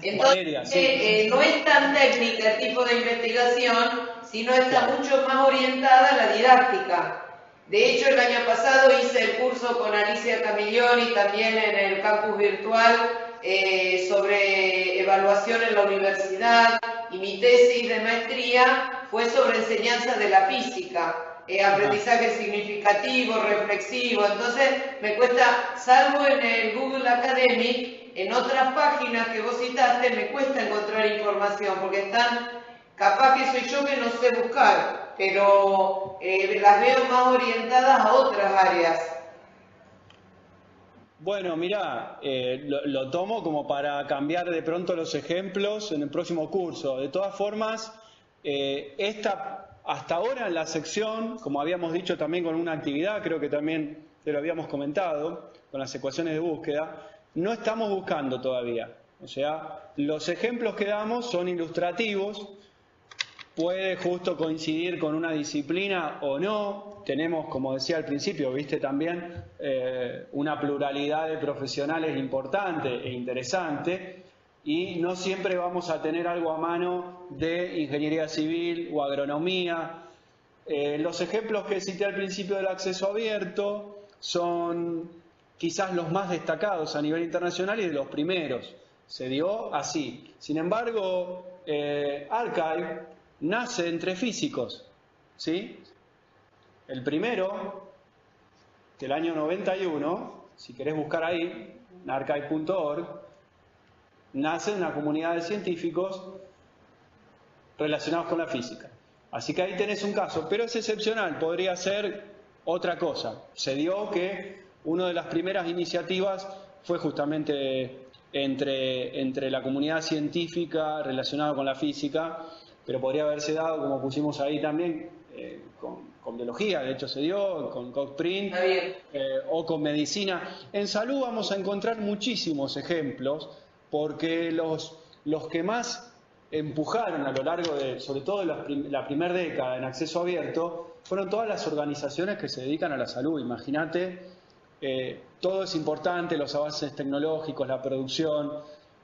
Entonces, no es tan técnica el tipo de investigación, sino está mucho más orientada a la didáctica. De hecho, el año pasado hice el curso con Alicia Camilloni, también en el campus virtual, sobre evaluación en la universidad, y mi tesis de maestría fue sobre enseñanza de la física, aprendizaje significativo, reflexivo. Entonces me cuesta, salvo en el Google Academic, en otras páginas que vos citaste me cuesta encontrar información, porque están, capaz que soy yo que no sé buscar, pero las veo más orientadas a otras áreas. Bueno, mirá, lo tomo como para cambiar de pronto los ejemplos en el próximo curso. De todas formas, hasta ahora en la sección, como habíamos dicho también con una actividad, creo que también te lo habíamos comentado, con las ecuaciones de búsqueda, no estamos buscando todavía. O sea, los ejemplos que damos son ilustrativos, puede justo coincidir con una disciplina o no. Tenemos, como decía al principio, viste también una pluralidad de profesionales importante e interesante, y no siempre vamos a tener algo a mano de ingeniería civil o agronomía. Los ejemplos que cité al principio del acceso abierto son quizás los más destacados a nivel internacional y de los primeros. Se dio así. Sin embargo, Archive nace entre físicos, ¿sí? El primero, del año 91, si querés buscar ahí, en archive.org, nace una comunidad de científicos relacionados con la física. Así que ahí tenés un caso, pero es excepcional, podría ser otra cosa. Se dio que una de las primeras iniciativas fue justamente entre la comunidad científica relacionada con la física, pero podría haberse dado, como pusimos ahí también, con biología, de hecho se dio, con Coxprint, o con medicina. En salud vamos a encontrar muchísimos ejemplos, porque los que más empujaron a lo largo de, sobre todo de la primera década en acceso abierto, fueron todas las organizaciones que se dedican a la salud. Imagínate, todo es importante, los avances tecnológicos, la producción,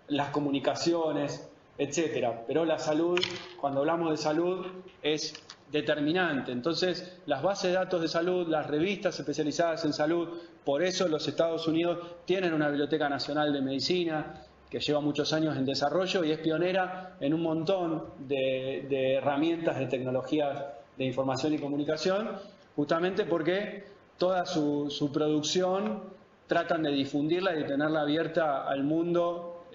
las comunicaciones, etcétera. Pero la salud, cuando hablamos de salud, es determinante. Entonces, las bases de datos de salud, las revistas especializadas en salud, por eso los Estados Unidos tienen una Biblioteca Nacional de Medicina que lleva muchos años en desarrollo y es pionera en un montón de herramientas de tecnologías de información y comunicación, justamente porque toda su producción tratan de difundirla y de tenerla abierta al mundo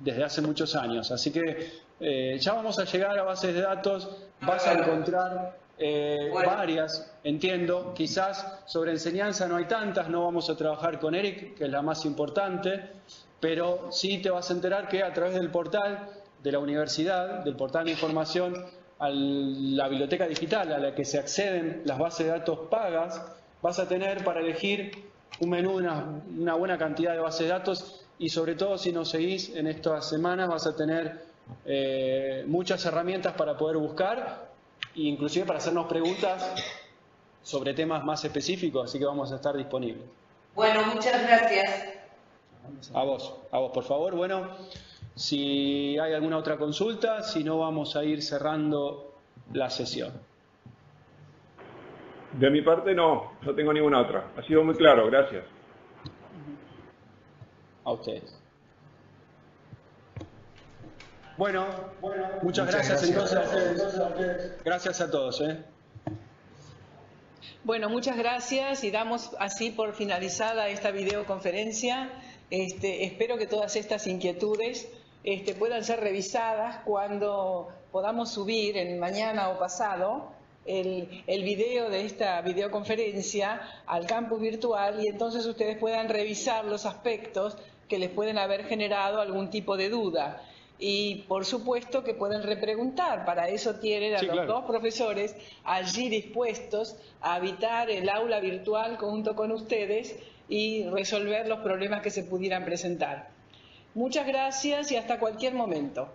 desde hace muchos años. Así que ya vamos a llegar a bases de datos, vas a encontrar varias, entiendo, quizás sobre enseñanza no hay tantas, no vamos a trabajar con ERIC, que es la más importante, pero sí te vas a enterar que a través del portal de la universidad, del portal de información, a la biblioteca digital a la que se acceden las bases de datos pagas, vas a tener para elegir un menú, una buena cantidad de bases de datos, y sobre todo si nos seguís en estas semanas vas a tener muchas herramientas para poder buscar e inclusive para hacernos preguntas sobre temas más específicos, así que vamos a estar disponibles. Bueno, muchas gracias. A vos, por favor. Bueno, si hay alguna otra consulta, si no vamos a ir cerrando la sesión. De mi parte no tengo ninguna otra. Ha sido muy claro, gracias. A ustedes. Bueno, muchas gracias entonces. Gracias a todos. Bueno, muchas gracias y damos así por finalizada esta videoconferencia. Espero que todas estas inquietudes puedan ser revisadas cuando podamos subir en mañana o pasado el video de esta videoconferencia al campus virtual, y entonces ustedes puedan revisar los aspectos que les pueden haber generado algún tipo de duda. Y por supuesto que pueden repreguntar, para eso tienen a los dos profesores allí dispuestos a habitar el aula virtual junto con ustedes y resolver los problemas que se pudieran presentar. Muchas gracias y hasta cualquier momento.